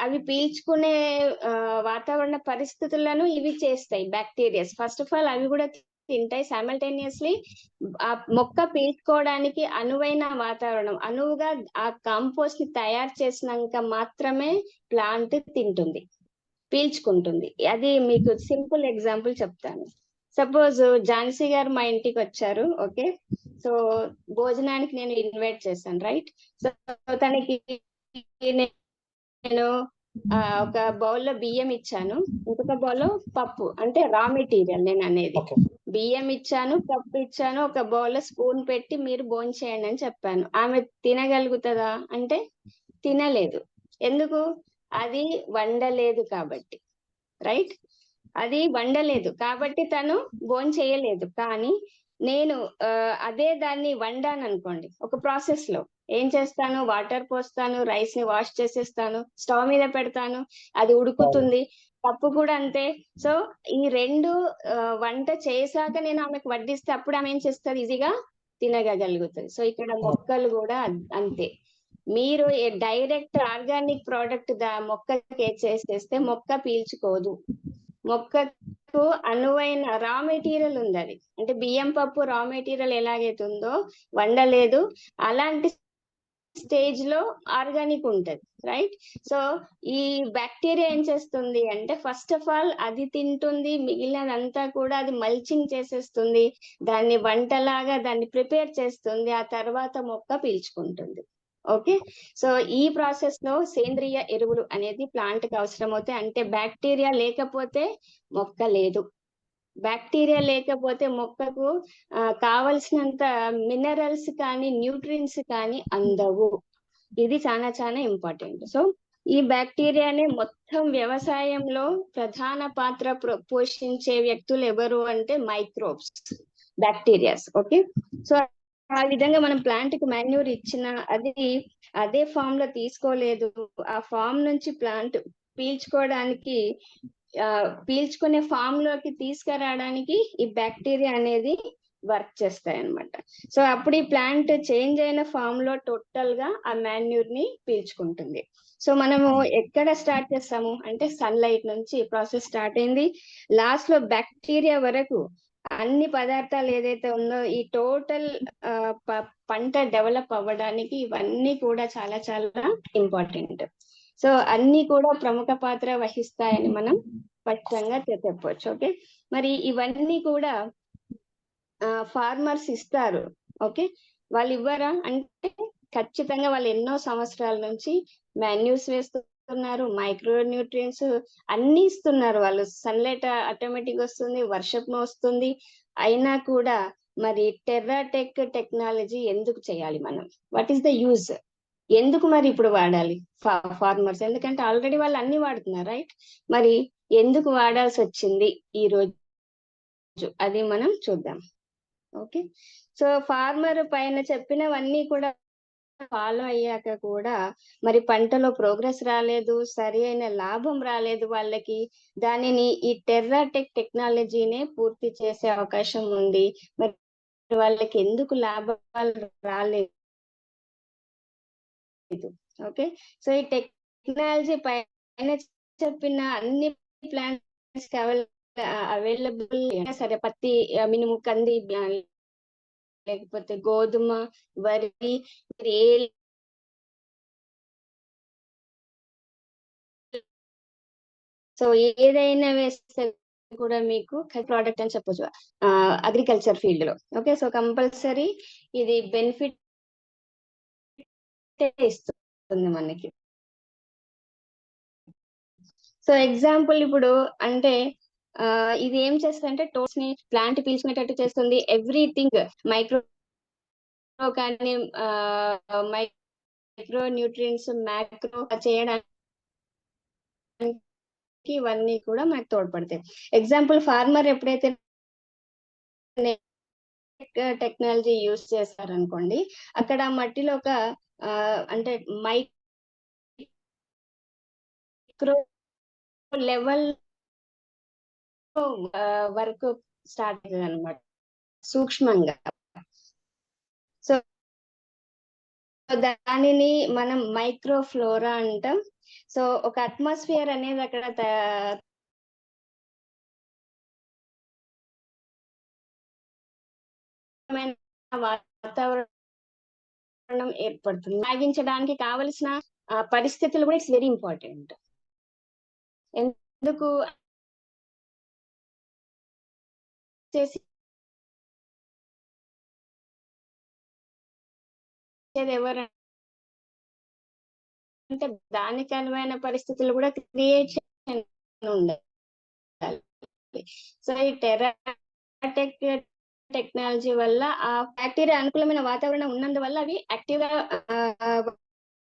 అవి పీల్చుకునే వాతావరణ పరిస్థితులను ఇవి చేస్తాయి బ్యాక్టీరియాస్. ఫస్ట్ ఆఫ్ ఆల్ అవి కూడా తింటాయి సైమల్టేనియస్లీ. ఆ మొక్క పీల్చుకోవడానికి అనువైన వాతావరణం, అనువుగా ఆ కాంపోస్ట్ ని తయారు చేసినాక మాత్రమే ప్లాంట్ తింటుంది, పీల్చుకుంటుంది. అది మీకు సింపుల్ ఎగ్జాంపుల్ చెప్తాను. సపోజ్ ఝాన్సీ గారు మా ఇంటికి వచ్చారు. ఓకే, సో భోజనానికి నేను ఇన్వైట్ చేశాను, రైట్. సో తనకి నేను ఒక బౌల్లో బియ్యం ఇచ్చాను, ఇంకొక బౌల్లో పప్పు, అంటే రా మెటీరియల్ నేను అనేది. బియ్యం ఇచ్చాను, పప్పు ఇచ్చాను, ఒక బౌల్లో స్పూన్ పెట్టి మీరు భోంచేయండి అని చెప్పాను. ఆమె తినగలుగుతుందా అంటే తినలేదు. ఎందుకు? అది వండలేదు కాబట్టి, రైట్. అది వండలేదు కాబట్టి తను భోంచేయలేదు. కానీ నేను అదే దాన్ని వండాను అనుకోండి, ఒక ప్రాసెస్ లో ఏం చేస్తాను, వాటర్ పోస్తాను, రైస్ ని వాష్ చేసేస్తాను, స్టవ్ మీద పెడతాను, అది ఉడుకుతుంది. పప్పు కూడా అంతే. సో ఈ రెండు వంట చేశాక నేను ఆమెకు వడ్డిస్తే అప్పుడు ఆమె ఏం చేస్తుంది, ఈజీగా తినగలుగుతుంది. సో ఇక్కడ మొక్కలు కూడా అంతే. మీరు డైరెక్ట్ ఆర్గానిక్ ప్రోడక్ట్ మొక్కకి చేసేస్తే మొక్క పీల్చుకోదు. మొక్కకు అనువైన రా మెటీరియల్ ఉంది. అది అంటే బియ్యం పప్పు రా మెటీరియల్ ఎలాగైతుందో వండలేదు, అలాంటి స్టేజ్ లో ఆర్గానిక్ ఉంటది, రైట్. సో ఈ బ్యాక్టీరియా ఏం చేస్తుంది అంటే ఫస్ట్ ఆఫ్ ఆల్ అది తింటుంది, మిగిలినదంతా కూడా అది మల్చింగ్ చేసేస్తుంది, దాన్ని వంటలాగా దాన్ని ప్రిపేర్ చేస్తుంది, ఆ తర్వాత మొక్క పీల్చుకుంటుంది. ఓకే, సో ఈ ప్రాసెస్ లో సేంద్రియ ఎరువులు అనేది ప్లాంట్ కి అవసరం అవుతాయి. అంటే బ్యాక్టీరియా లేకపోతే మొక్క లేదు. బ్యాక్టీరియా లేకపోతే మొక్కకు కావలసినంత మినరల్స్ కానీ న్యూట్రియన్స్ కానీ అందవు. ఇది చాలా చాలా ఇంపార్టెంట్. సో ఈ బ్యాక్టీరియానే మొత్తం వ్యవసాయంలో ప్రధాన పాత్ర పోషించే వ్యక్తులు ఎవరు అంటే మైక్రోబ్స్, బ్యాక్టీరియాస్. ఓకే, సో ఆ విధంగా మనం ప్లాంట్ కి మాన్యూర్ ఇచ్చిన అది అదే ఫామ్ లో తీసుకోలేదు, ఆ ఫామ్ నుంచి ప్లాంట్ పీల్చుకోవడానికి పీల్చుకునే ఫామ్ లోకి తీసుకురావడానికి ఈ బ్యాక్టీరియా అనేది వర్క్ చేస్తాయి అన్నమాట. సో అప్పుడు ఈ ప్లాంట్ చేంజ్ అయిన ఫామ్ లో టోటల్ గా ఆ మాన్యూర్ ని పీల్చుకుంటుంది. సో మనము ఎక్కడ స్టార్ట్ చేస్తాము అంటే సన్లైట్ నుంచి ప్రాసెస్ స్టార్ట్ అయింది, లాస్ట్ లో బ్యాక్టీరియా వరకు అన్ని పదార్థాలు ఏదైతే ఉందో ఈ టోటల్ పంట డెవలప్ అవ్వడానికి ఇవన్నీ కూడా చాలా చాలా ఇంపార్టెంట్. సో అన్ని కూడా ప్రముఖ పాత్ర వహిస్తాయని మనం స్పష్టంగా చెప్పవచ్చు. ఓకే, మరి ఇవన్నీ కూడా ఫార్మర్స్ ఇస్తారు. ఓకే, వాళ్ళు ఇవ్వరా అంటే ఖచ్చితంగా వాళ్ళు ఎన్నో సంవత్సరాల నుంచి మాన్యూర్స్ వేస్తున్నారు, మైక్రో న్యూట్రియన్స్ అన్ని ఇస్తున్నారు వాళ్ళు. సన్లైట్ ఆటోమేటిక్ వస్తుంది, వర్షం వస్తుంది, అయినా కూడా మరి టెర్రాటెక్ టెక్నాలజీ ఎందుకు చేయాలి మనం? What is the use? ఎందుకు మరి ఇప్పుడు వాడాలి ఫార్మర్స్? ఎందుకంటే ఆల్రెడీ వాళ్ళు అన్ని వాడుతున్నారు, రైట్? మరి ఎందుకు వాడాల్సి వచ్చింది ఈ రోజు, అది మనం చూద్దాం. ఓకే, సో ఫార్మర్ పైన చెప్పినవన్నీ కూడా ఫాలో అయ్యాక కూడా మరి పంటలో ప్రోగ్రెస్ రాలేదు, సరి అయిన లాభం రాలేదు వాళ్ళకి. దానిని ఈ టెర్రాటెక్ టెక్నాలజీనే పూర్తి చేసే అవకాశం ఉంది. మరి వాళ్ళకి ఎందుకు లాభాలు రాలేదు? ఓకే, సో ఈ టెక్నాలజీ పైన చెప్పిన అన్ని ప్లాంట్స్ అవైలబుల్ సరే, పత్తి, మినుము, కంది, లేకపోతే గోధుమ, వరి, సో ఏదైనా వేస్తే కూడా మీకు ప్రోడక్ట్ అని చెప్పొచ్చు అగ్రికల్చర్ ఫీల్డ్ లో. ఓకే, సో కంపల్సరీ ఇది బెనిఫిట్ ఇస్తుంది మనకి. సో ఎగ్జాంపుల్ ఇప్పుడు అంటే ఇది ఏం చేస్తుంది టోస్ ని ప్లాంట్ పీల్చుకునేటట్టు చేస్తుంది. ఎవ్రీథింగ్ మైక్రో కానీ మైక్రో న్యూట్రియన్స్ మ్యాక్రో చేయడానికి ఇవన్నీ కూడా మనకు తోడ్పడతాయి. ఎగ్జాంపుల్ ఫార్మర్ ఎప్పుడైతే టెక్నాలజీ యూజ్ చేస్తారనుకోండి, అక్కడ మట్టిలో ఒక అంటే మైక్రో లెవెల్ వర్క్ స్టార్ట్ అవుతుంది అనమాట, సూక్ష్మంగా. సో దానిని మనం మైక్రోఫ్లోరా అంటాం. సో ఒక అట్మాస్ఫియర్ అనేది అక్కడ వాతావరణం ఏర్పడుతుంది. సాగించడానికి కావలసిన పరిస్థితులు కూడా ఇట్స్ వెరీ ఇంపార్టెంట్. ఎందుకు చేసి ఎవరంటే దానికి అనువైన పరిస్థితులు కూడా క్రియేట్ ఉండాలి. సో ఈ టెర్రాటెక్ టెక్నాలజీ వల్ల ఆ బ్యాక్టీరియా అనుకూలమైన వాతావరణం ఉన్నందువల్ల అవి యాక్టివ్ గా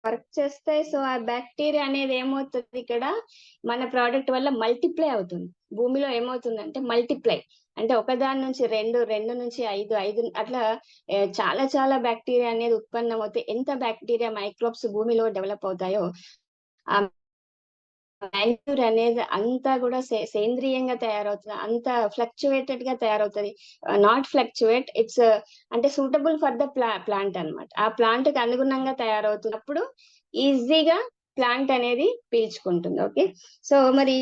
వర్క్ చేస్తాయి. సో ఆ బ్యాక్టీరియా అనేది ఏమవుతుంది, ఇక్కడ మన ప్రోడక్ట్ వల్ల మల్టిప్లై అవుతుంది. భూమిలో ఏమవుతుందంటే మల్టిప్లై అంటే ఒకదాని నుంచి రెండు, రెండు నుంచి ఐదు, ఐదు అట్లా చాలా చాలా బ్యాక్టీరియా అనేది ఉత్పన్నం అవుతాయి. ఎంత బ్యాక్టీరియా మైక్రోబ్స్ భూమిలో డెవలప్ అవుతాయో ఆ మాన్యూర్ అనేది అంతా కూడా సేంద్రియంగా తయారవుతుంది, అంత ఫ్లక్చువేటెడ్ గా తయారవుతుంది. నాట్ ఫ్లక్చువేట్, ఇట్స్ అంటే సూటబుల్ ఫర్ ద ప్లాంట్ అన్నమాట. ఆ ప్లాంట్ కి అనుగుణంగా తయారవుతున్నప్పుడు ఈజీగా ప్లాంట్ అనేది పీల్చుకుంటుంది. ఓకే, సో మరి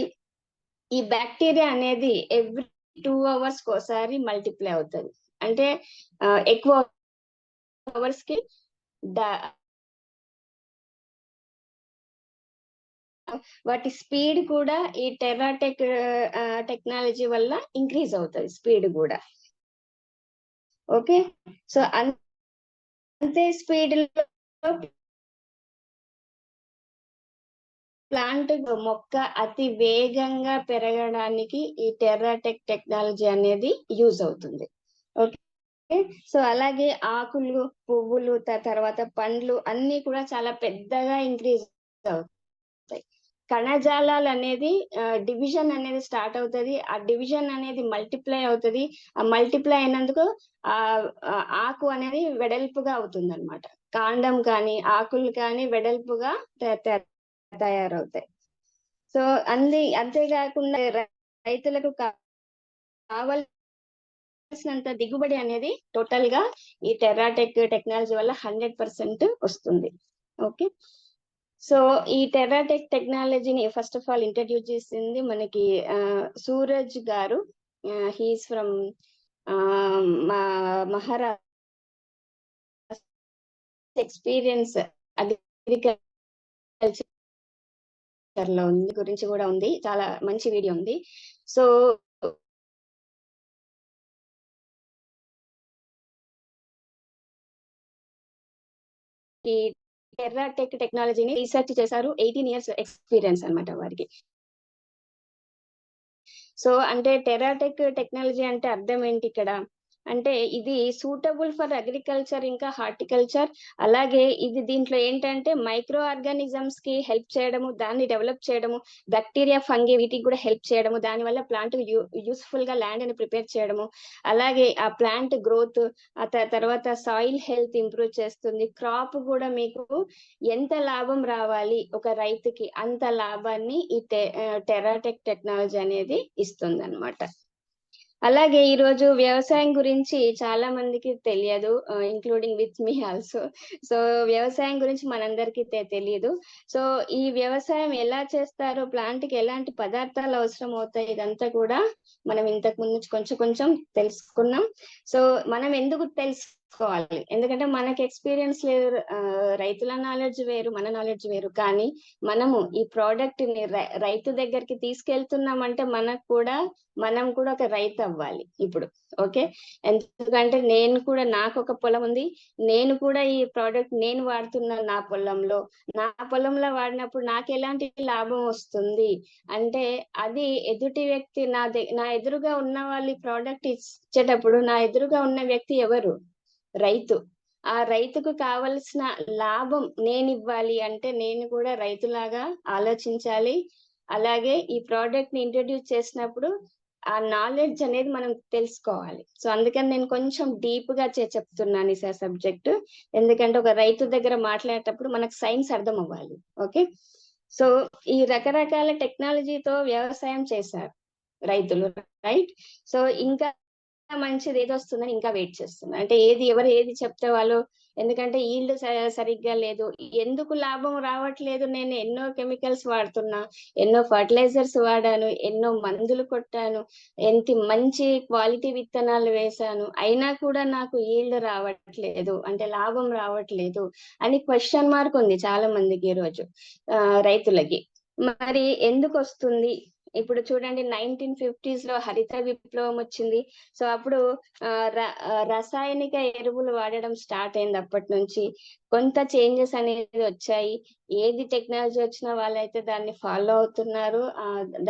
ఈ బ్యాక్టీరియా అనేది ఎవ్రీ 2 hours ఒకసారి మల్టిప్లై అవుతుంది. అంటే ఎక్కువ అవర్స్ కి వాటి స్పీడ్ కూడా ఈ టెర్రాటెక్ టెక్నాలజీ వల్ల ఇంక్రీజ్ అవుతుంది, స్పీడ్ కూడా. ఓకే, సో అంతే స్పీడ్ లో ప్లాంట్ మొక్క అతి వేగంగా పెరగడానికి ఈ టెర్రాటెక్ టెక్నాలజీ అనేది యూజ్ అవుతుంది. ఓకే, సో అలాగే ఆకులు, పువ్వులు, తర్వాత పండ్లు అన్ని కూడా చాలా పెద్దగా ఇంక్రీజ్ అవుతాయి. కణజాలాలు అనేది డివిజన్ అనేది స్టార్ట్ అవుతుంది. ఆ డివిజన్ అనేది మల్టిప్లై అవుతుంది. ఆ మల్టిప్లై అయినందుకు ఆ ఆకు అనేది వెడల్పుగా అవుతుంది అనమాట. కాండం కానీ ఆకులు కానీ వెడల్పుగా తయారవుతాయి. సో అంతేకాకుండా రైతులకు కావాల్సినంత దిగుబడి అనేది టోటల్ గా ఈ టెర్రాటెక్ టెక్నాలజీ వల్ల 100% వస్తుంది. ఓకే, సో ఈ టెర్రాటెక్ టెక్నాలజీని ఫస్ట్ ఆఫ్ ఆల్ ఇంట్రడ్యూస్ చేసింది మనకి సూరజ్ గారు. He's from Maharashtra. Experience agriculture లో ఉంది, గురించి కూడా ఉంది, చాలా మంచి వీడియో ఉంది. సో ఈ టెర్రాటెక్ టెక్నాలజీని రీసెర్చ్ చేశారు. 18 years ఎక్స్పీరియన్స్ అన్నమాట వారికి. సో అంటే టెర్రాటెక్ టెక్నాలజీ అంటే అర్థం ఏంటి ఇక్కడ అంటే ఇది సూటబుల్ ఫర్ అగ్రికల్చర్ ఇంకా హార్టికల్చర్. అలాగే ఇది దీంట్లో ఏంటంటే మైక్రో ఆర్గానిజమ్స్ కి హెల్ప్ చేయడము, దాన్ని డెవలప్ చేయడము, బ్యాక్టీరియా, ఫంగి వీటికి కూడా హెల్ప్ చేయడము, దానివల్ల ప్లాంట్ యూస్ఫుల్ గా ల్యాండ్ ని ప్రిపేర్ చేయడము, అలాగే ఆ ప్లాంట్ గ్రోత్, ఆ తర్వాత సాయిల్ హెల్త్ ఇంప్రూవ్ చేస్తుంది. క్రాప్ కూడా మీకు ఎంత లాభం రావాలి ఒక రైతుకి అంత లాభాన్ని ఈ టెర్రాటెక్ టెక్నాలజీ అనేది ఇస్తుంది అన్నమాట. అలాగే ఈ రోజు వ్యవసాయం గురించి చాలా మందికి తెలియదు, including with me also. So వ్యవసాయం గురించి మనందరికీ తెలియదు. సో ఈ వ్యవసాయం ఎలా చేస్తారో, ప్లాంట్ కి ఎలాంటి పదార్థాలు అవసరం అవుతాయి, ఇదంతా కూడా మనం ఇంతకు ముందు కొంచెం తెలుసుకున్నాం. సో మనం ఎందుకు తెలుసుకోవాలి, ఎందుకంటే మనకి ఎక్స్పీరియన్స్ లేదు, రైతుల నాలెడ్జ్ వేరు, మన నాలెడ్జ్ వేరు. కానీ మనము ఈ ప్రోడక్ట్ ని రైతు దగ్గరికి తీసుకెళ్తున్నామంటే మనం కూడా ఒక రైతు అవ్వాలి ఇప్పుడు. ఓకే, ఎందుకంటే నాకు ఒక పొలం ఉంది, నేను కూడా ఈ ప్రోడక్ట్ నేను వాడుతున్నాను నా పొలంలో వాడినప్పుడు నాకు ఎలాంటి లాభం వస్తుంది అంటే అది ఎదుటి వ్యక్తి నా ఎదురుగా ఉన్న వాళ్ళు ఈ ప్రోడక్ట్ ఇచ్చేటప్పుడు నా ఎదురుగా ఉన్న వ్యక్తి ఎవరు? రైతు. ఆ రైతుకు కావలసిన లాభం నేను ఇవ్వాలి అంటే నేను కూడా రైతులాగా ఆలోచించాలి. అలాగే ఈ ప్రోడక్ట్ ని ఇంట్రడ్యూస్ చేసినప్పుడు ఆ నాలెడ్జ్ అనేది మనం తెలుసుకోవాలి. సో అందుకని నేను కొంచెం డీప్ గా చెప్తున్నాను ఈ సబ్జెక్ట్, ఎందుకంటే ఒక రైతు దగ్గర మాట్లాడేటప్పుడు మనకు సైన్స్ అర్థం అవ్వాలి. ఓకే, సో ఈ రకరకాల టెక్నాలజీతో వ్యవసాయం చేశారు రైతులు, రైట్? సో ఇంకా మంచిది ఏది వస్తుందని ఇంకా వెయిట్ చేస్తున్నారు. అంటే ఎవరు ఏది చెప్తే వాళ్ళు, ఎందుకంటే ఈల్డ్ సరిగ్గా లేదు, ఎందుకు లాభం రావట్లేదు, నేను ఎన్నో కెమికల్స్ వాడుతున్నా, ఎన్నో ఫర్టిలైజర్స్ వాడాను, ఎన్నో మందులు కొట్టాను, ఎంత మంచి క్వాలిటీ విత్తనాలు వేశాను, అయినా కూడా నాకు ఈల్డ్ రావట్లేదు, అంటే లాభం రావట్లేదు అని క్వశ్చన్ మార్క్ ఉంది చాలా మందికి ఈ రోజు రైతులకి. మరి ఎందుకు వస్తుంది? ఇప్పుడు చూడండి 1950s లో హరిత విప్లవం వచ్చింది. సో అప్పుడు రసాయనిక ఎరువులు వాడడం స్టార్ట్ అయింది. అప్పటి నుంచి కొంత చేంజెస్ అనేది వచ్చాయి. ఏది టెక్నాలజీ వచ్చినా వాళ్ళైతే దాన్ని ఫాలో అవుతున్నారు.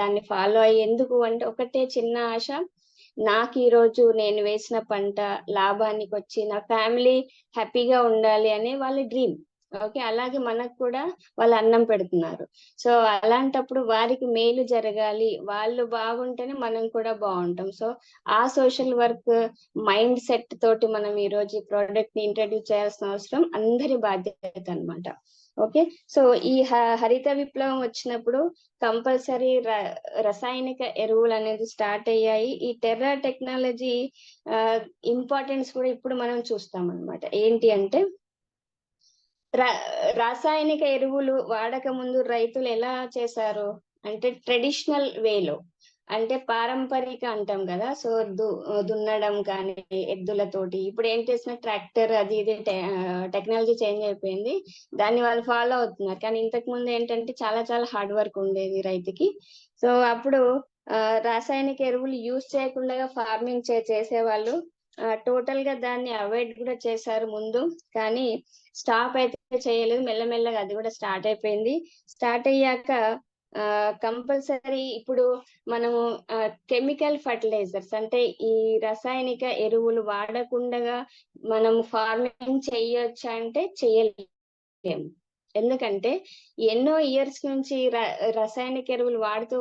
దాన్ని ఫాలో అయ్యేందుకు అంటే ఒకటే చిన్న ఆశ, నాకు ఈ రోజు నేను వేసిన పంట లాభానికి వచ్చి నా ఫ్యామిలీ హ్యాపీగా ఉండాలి అనే వాళ్ళ డ్రీమ్. ఓకే, అలాగే మనకు కూడా వాళ్ళు అన్నం పెడుతున్నారు. సో అలాంటప్పుడు వారికి మేలు జరగాలి, వాళ్ళు బాగుంటేనే మనం కూడా బాగుంటాం. సో ఆ సోషల్ వర్క్ మైండ్ సెట్ తోటి మనం ఈ రోజు ఈ ప్రోడక్ట్ ని ఇంట్రడ్యూస్ చేయాల్సిన అవసరం అందరి బాధ్యత అన్నమాట. ఓకే, సో ఈ హరిత విప్లవం వచ్చినప్పుడు కంపల్సరీ రసాయనిక ఎరువులు అనేది స్టార్ట్ అయ్యాయి. ఈ టెర్రా టెక్నాలజీ ఇంపార్టెన్స్ కూడా ఇప్పుడు మనం చూస్తాం అన్నమాట. ఏంటి అంటే రాసాయనిక ఎరువులు వాడక ముందు రైతులు ఎలా చేశారు అంటే ట్రెడిషనల్ వేలో, అంటే పారంపరిక అంటాం కదా. సో దున్నడం కానీ ఎద్దులతోటి, ఇప్పుడు ఏం చేసిన ట్రాక్టర్ అది ఇది టెక్నాలజీ చేంజ్ అయిపోయింది, దాన్ని వాళ్ళు ఫాలో అవుతున్నారు. కానీ ఇంతకు ముందు ఏంటంటే చాలా హార్డ్ వర్క్ ఉండేది రైతుకి. సో అప్పుడు రాసాయనిక ఎరువులు యూజ్ చేయకుండా ఫార్మింగ్ చేసేవాళ్ళు. టోటల్ గా దాన్ని అవాయిడ్ కూడా చేశారు ముందు, కానీ స్టాప్ అయితే చేయలేదు, మెల్లమెల్లగా అది కూడా స్టార్ట్ అయిపోయింది. స్టార్ట్ అయ్యాక కంపల్సరీ ఇప్పుడు మనము కెమికల్ ఫర్టిలైజర్స్ అంటే ఈ రసాయనిక ఎరువులు వాడకుండా మనం ఫార్మింగ్ చేయొచ్చా అంటే చేయలేము. ఎందుకంటే ఎన్నో ఇయర్స్ నుంచి రసాయనిక ఎరువులు వాడుతూ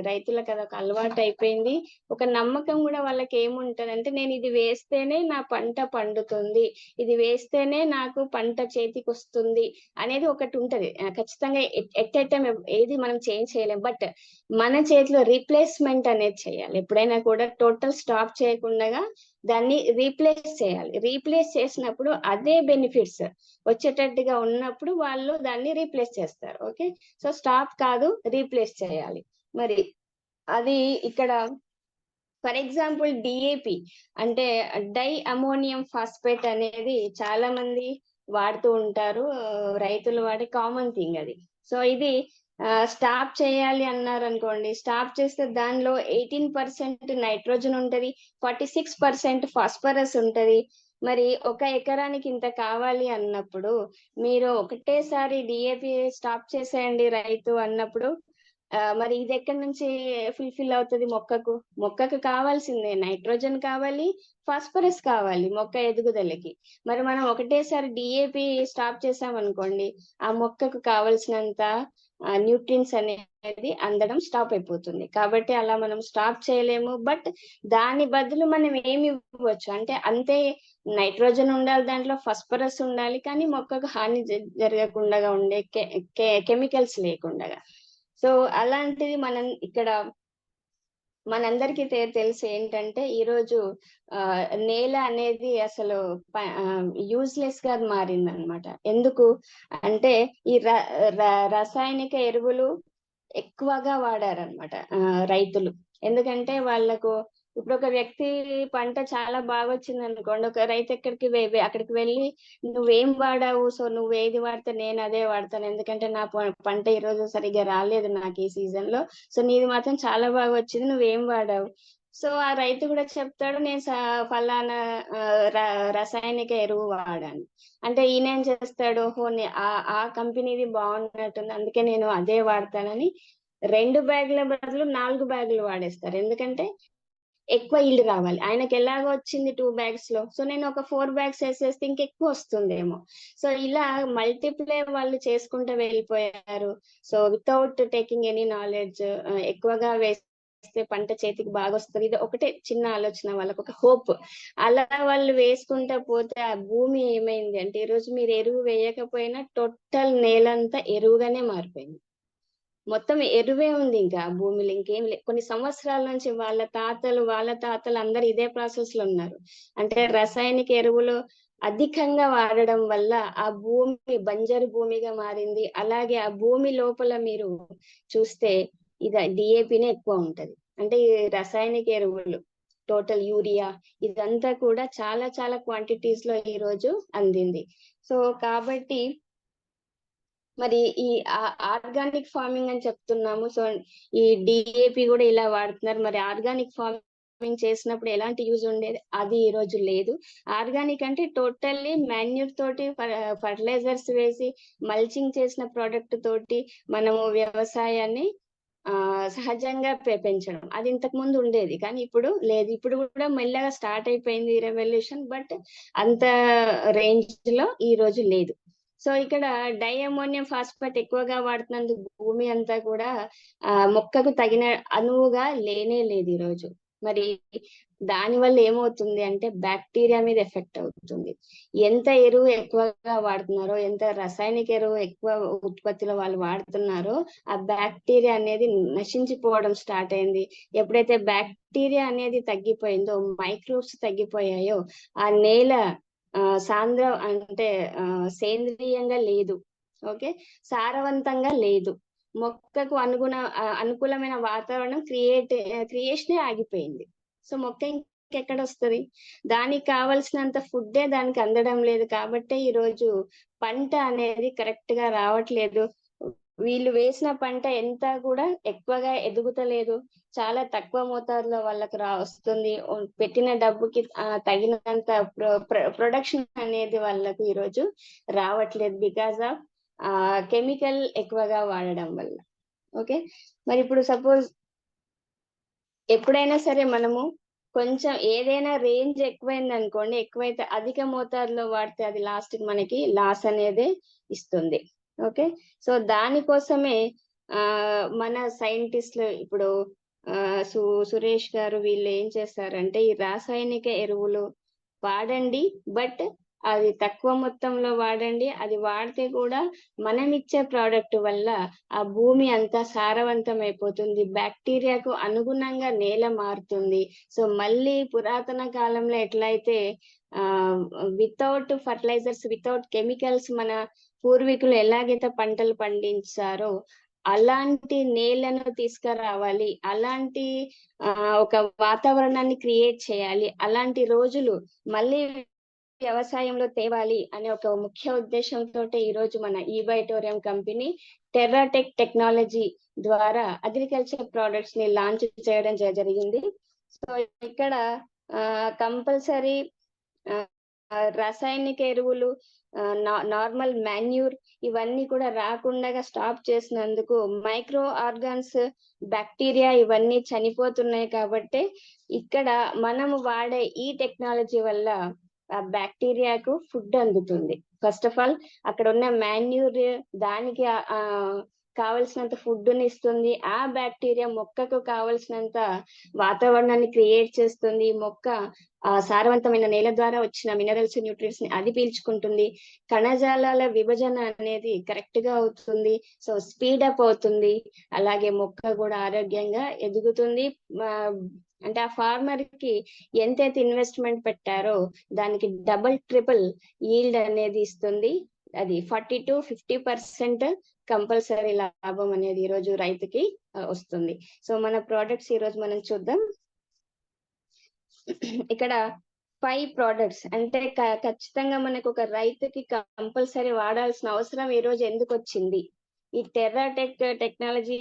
రైతులకు అదొక అలవాటు అయిపోయింది. ఒక నమ్మకం కూడా వాళ్ళకి ఏముంటదంటే, నేను ఇది వేస్తేనే నా పంట పండుతుంది, ఇది వేస్తేనే నాకు పంట చేతికి వస్తుంది అనేది ఒకటి ఉంటది. ఖచ్చితంగా ఎట్ ఎ టైం ఏది మనం చేంజ్ చేయలేం. బట్ మన చేతిలో రీప్లేస్మెంట్ అనేది చేయాలి. ఎప్పుడైనా కూడా టోటల్ స్టాప్ చేయకుండా దాన్ని రీప్లేస్ చేయాలి. రీప్లేస్ చేసినప్పుడు అదే బెనిఫిట్స్ వచ్చేటట్టుగా ఉన్నప్పుడు వాళ్ళు దాన్ని రీప్లేస్ చేస్తారు. ఓకే, సో స్టాప్ కాదు, రీప్లేస్ చేయాలి. మరి అది ఇక్కడ ఫర్ ఎగ్జాంపుల్ డిఏపి అంటే డై అమోనియం ఫాస్ఫేట్ అనేది చాలా మంది వాడుతూ ఉంటారు, రైతులు వాడే కామన్ థింగ్ అది. సో ఇది స్టాప్ చేయాలి అన్నారు అనుకోండి, స్టాప్ చేస్తే దానిలో 18% నైట్రోజన్ ఉంటది, 46% ఫాస్ఫరస్ ఉంటది. మరి ఒక ఎకరానికి ఇంత కావాలి అన్నప్పుడు మీరు ఒకటేసారి డిఏపి స్టాప్ చేసేయండి రైతు అన్నప్పుడు మరి ఇది ఎక్కడి నుంచి ఫుల్ఫిల్ అవుతుంది? మొక్కకు కావాల్సిందే నైట్రోజన్ కావాలి, ఫాస్ఫరస్ కావాలి మొక్క ఎదుగుదలకి. మరి మనం ఒకటేసారి డిఏపి స్టాప్ చేసామనుకోండి, ఆ మొక్కకు కావాల్సినంత న్యూట్రియన్స్ అనేది అందడం స్టాప్ అయిపోతుంది. కాబట్టి అలా మనం స్టాప్ చేయలేము. బట్ దాని బదులు మనం ఏమి ఇవ్వచ్చు అంటే, అంతే నైట్రోజన్ ఉండాలి, దాంట్లో ఫాస్ఫరస్ ఉండాలి, కానీ మొక్కకు హాని జరగకుండా ఉండే కెమికల్స్ లేకుండా. సో అలాంటిది మనం ఇక్కడ మనందరికీ తెలుసు ఏంటంటే, ఈరోజు నేల అనేది అసలు యూజ్లెస్ గా మారిందనమాట. ఎందుకు అంటే ఈ రసాయనిక ఎరువులు ఎక్కువగా వాడారనమాట రైతులు. ఎందుకంటే వాళ్ళకు ఇప్పుడు ఒక వ్యక్తి పంట చాలా బాగా వచ్చింది అనుకోండి, ఒక రైతు అక్కడికి వెళ్ళి నువ్వేం వాడావు, సో నువ్వు ఏది వాడితే నేను అదే వాడతాను, ఎందుకంటే నా పంట ఈ రోజు సరిగ్గా రాలేదు నాకు ఈ సీజన్ లో, సో నీది మాత్రం చాలా బాగా వచ్చింది, నువ్వేం వాడావు. సో ఆ రైతు కూడా చెప్తాడు, నేను ఫలానా రసాయనిక ఎరువు వాడాను. అంటే ఈయన ఏం చేస్తాడు, ఆ కంపెనీది బాగున్నట్టుంది అందుకే నేను అదే వాడతానని 2 బ్యాగుల బదులు 4 బ్యాగులు వాడేస్తారు. ఎందుకంటే ఎక్కువ ఈల్డ్ రావాలి. ఆయనకి ఎలాగో వచ్చింది 2 బ్యాగ్స్ లో, సో నేను ఒక 4 బ్యాగ్స్ వేసేస్తే ఇంకెక్కువ వస్తుందేమో. సో ఇలా మల్టిప్లై వాళ్ళు చేసుకుంటూ వెళ్ళిపోయారు. So without taking any knowledge ఎక్కువగా వేస్తే పంట చేతికి బాగా వస్తుంది, ఇది ఒకటే చిన్న ఆలోచన, వాళ్ళకి ఒక హోప్. అలా వాళ్ళు వేసుకుంటా పోతే ఆ భూమి ఏమైంది అంటే, ఈ రోజు మీరు ఎరువు వేయకపోయినా టోటల్ నేలంతా ఎరువుగానే మారిపోయింది. మొత్తం ఎరువే ఉంది, ఇంకా భూమిలో ఇంకేం లేదు. కొన్ని సంవత్సరాల నుంచి వాళ్ళ తాతలు అందరు ఇదే ప్రాసెస్ లో ఉన్నారు. అంటే రసాయనిక ఎరువులు అధికంగా వాడడం వల్ల ఆ భూమి బంజరు భూమిగా మారింది. అలాగే ఆ భూమి లోపల మీరు చూస్తే ఇది డిఏపినే ఎక్కువ ఉంటది. అంటే ఈ రసాయనిక ఎరువులు టోటల్ యూరియా ఇదంతా కూడా చాలా చాలా క్వాంటిటీస్ లో ఈ రోజు అందింది. సో కాబట్టి మరి ఈ ఆర్గానిక్ ఫార్మింగ్ అని చెప్తున్నాము. సో ఈ డిఏపి కూడా ఇలా వాడుతున్నారు. మరి ఆర్గానిక్ ఫార్మింగ్ చేసినప్పుడు ఎలాంటి యూజ్ ఉండేది, అది ఈ రోజు లేదు. ఆర్గానిక్ అంటే టోటల్లీ మాన్యూర్ తోటి ఫర్టిలైజర్స్ వేసి మల్చింగ్ చేసిన ప్రోడక్ట్ తోటి మనము వ్యవసాయాన్ని సహజంగా పెంచడం, అది ఇంతకు ముందు ఉండేది కానీ ఇప్పుడు లేదు. ఇప్పుడు కూడా మెల్లగా స్టార్ట్ అయిపోయింది రెవల్యూషన్, బట్ అంత రేంజ్ లో ఈ రోజు లేదు. సో ఇక్కడ డై అమోనియం ఫాస్ఫేట్ ఎక్కువగా వాడుతున్నందుకు భూమి అంతా కూడా మొక్కకు తగిన అనువుగా లేనే లేదు ఈ రోజు. మరి దాని వల్ల ఏమవుతుంది అంటే బ్యాక్టీరియా మీద ఎఫెక్ట్ అవుతుంది. ఎంత ఎరువు ఎక్కువగా వాడుతున్నారో, ఎంత రసాయనిక ఎరువు ఎక్కువ ఉత్పత్తిలో వాళ్ళు వాడుతున్నారో ఆ బ్యాక్టీరియా అనేది నశించిపోవడం స్టార్ట్ అయింది. ఎప్పుడైతే బ్యాక్టీరియా అనేది తగ్గిపోయిందో, మైక్రోబ్స్ తగ్గిపోయాయో, ఆ నేల సాంద్రం అంటే సేంద్రియంగా లేదు, ఓకే, సారవంతంగా లేదు, మొక్కకు అనుకూలమైన వాతావరణం క్రియేషనే ఆగిపోయింది. సో మొక్క ఇంకెక్కడ వస్తుంది? దానికి కావలసినంత ఫుడ్డే దానికి అందడం లేదు. కాబట్టి ఈ రోజు పంట అనేది కరెక్ట్ గా రావట్లేదు. వీళ్ళు వేసిన పంట ఎంత కూడా ఎక్కువగా ఎదుగుతలేదు, చాలా తక్కువ మోతాదులో వాళ్ళకు వస్తుంది. పెట్టిన డబ్బుకి తగినంత ప్రొడక్షన్ అనేది వాళ్ళకు ఈరోజు రావట్లేదు, బికాస్ ఆఫ్ కెమికల్ ఎక్కువగా వాడడం వల్ల. ఓకే, మరి ఇప్పుడు సపోజ్ ఎప్పుడైనా సరే మనము కొంచెం ఏదైనా రేంజ్ ఎక్కువైంది అనుకోండి, ఎక్కువైతే అధిక మోతాదులో వాడితే అది లాస్ట్ కి మనకి లాస్ అనేది ఇస్తుంది. ఓకే, సో దానికోసమే మన సైంటిస్టులు ఇప్పుడు సురేష్ గారు వీళ్ళు ఏం చేస్తారంటే, ఈ రాసాయనిక ఎరువులు వాడండి, బట్ అది తక్కువ మొత్తంలో వాడండి. అది వాడితే కూడా మనం ఇచ్చే ప్రోడక్ట్ వల్ల ఆ భూమి అంతా సారవంతం అయిపోతుంది, బ్యాక్టీరియాకు అనుగుణంగా నేల మారుతుంది. సో మళ్ళీ పురాతన కాలంలో ఎట్లయితే వితౌట్ ఫర్టిలైజర్స్, వితౌట్ కెమికల్స్ మన పూర్వీకులు ఎలాగైతే పంటలు పండించారో అలాంటి నేలను తీసుకురావాలి, అలాంటి ఒక వాతావరణాన్ని క్రియేట్ చేయాలి, అలాంటి రోజులు మళ్ళీ వ్యవసాయంలో తేవాలి అనే ఒక ముఖ్య ఉద్దేశంతో ఈ రోజు మన ఈబైటోరియం కంపెనీ టెర్రాటెక్ టెక్నాలజీ ద్వారా అగ్రికల్చర్ ప్రొడక్ట్స్ ని లాంచ్ చేయడం జరిగింది. సో ఇక్కడ కంపల్సరీ రాసాయనిక ఎరువులు, నార్మల్ మాన్యూర్ ఇవన్నీ కూడా రాకుండా స్టాప్ చేసినందుకు మైక్రో ఆర్గాన్స్, బ్యాక్టీరియా ఇవన్నీ చనిపోతున్నాయి. కాబట్టి ఇక్కడ మనము వాడే ఈ టెక్నాలజీ వల్ల ఆ బ్యాక్టీరియాకు ఫుడ్ అందుతుంది. ఫస్ట్ ఆఫ్ ఆల్ అక్కడ ఉన్న మాన్యూర్ దానికి కావలసినంత ఫుడ్ ని ఇస్తుంది, ఆ బ్యాక్టీరియా మొక్కకు కావలసినంత వాతావరణాన్ని క్రియేట్ చేస్తుంది, మొక్క ఆ సారవంతమైన నేల ద్వారా వచ్చిన మినరల్స్, న్యూట్రియంట్స్ ని అది పీల్చుకుంటుంది, కణజాలాల విభజన అనేది కరెక్ట్ గా అవుతుంది, సో స్పీడ్ అప్ అవుతుంది, అలాగే మొక్క కూడా ఆరోగ్యంగా ఎదుగుతుంది. అంటే ఆ ఫార్మర్ కి ఎంతైతే ఇన్వెస్ట్మెంట్ పెట్టారో దానికి డబుల్ ట్రిపుల్ ఈల్డ్ అనేది ఇస్తుంది. అది 40 to 50% కంపల్సరీ లాభం అనేది ఈ రోజు రైతుకి వస్తుంది. సో మన ప్రోడక్ట్స్ ఈ రోజు మనం చూద్దాం. ఇక్కడ 5 ప్రోడక్ట్స్ అంటే ఖచ్చితంగా మనకు ఒక రైతుకి కంపల్సరీ వాడాల్సిన అవసరం ఈ రోజు ఎందుకు వచ్చింది, ఈ టెర్రాటెక్ టెక్నాలజీ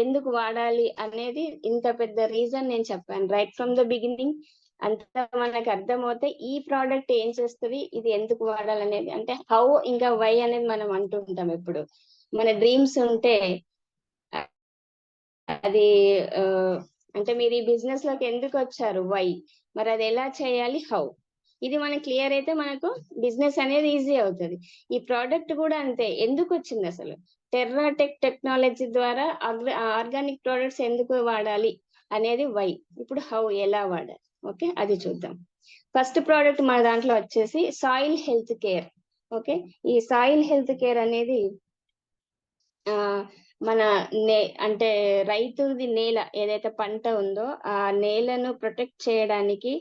ఎందుకు వాడాలి అనేది ఇంత పెద్ద రీజన్ నేను చెప్పాను రైట్ ఫ్రమ్ ద బిగినింగ్. అంతా మనకు అర్థమవుతే ఈ ప్రోడక్ట్ ఏం చేస్తుంది, ఇది ఎందుకు వాడాలనేది, అంటే హౌ ఇంకా వై అనేది మనం అంటుంటాం. ఎప్పుడు మన డ్రీమ్స్ ఉంటే అది అంటే మీరు ఈ బిజినెస్ లోకి ఎందుకు వచ్చారు, వై, మరి అది ఎలా చేయాలి, హౌ, ఇది మనకు క్లియర్ అయితే మనకు బిజినెస్ అనేది ఈజీ అవుతుంది. ఈ ప్రోడక్ట్ కూడా అంతే, ఎందుకు వచ్చింది అసలు, టెర్రాటెక్ టెక్నాలజీ ద్వారా ఆర్గానిక్ ప్రోడక్ట్స్ ఎందుకు వాడాలి అనేది వై. ఇప్పుడు హౌ, ఎలా వాడాలి, ఓకే అది చూద్దాం. ఫస్ట్ ప్రోడక్ట్ మన దాంట్లో వచ్చేసి సాయిల్ హెల్త్ కేర్. ఓకే, ఈ సాయిల్ హెల్త్ కేర్ అనేది మన అంటే రైతుది నేల ఏదైతే పంట ఉందో ఆ నేలను ప్రొటెక్ట్ చేయడానికి,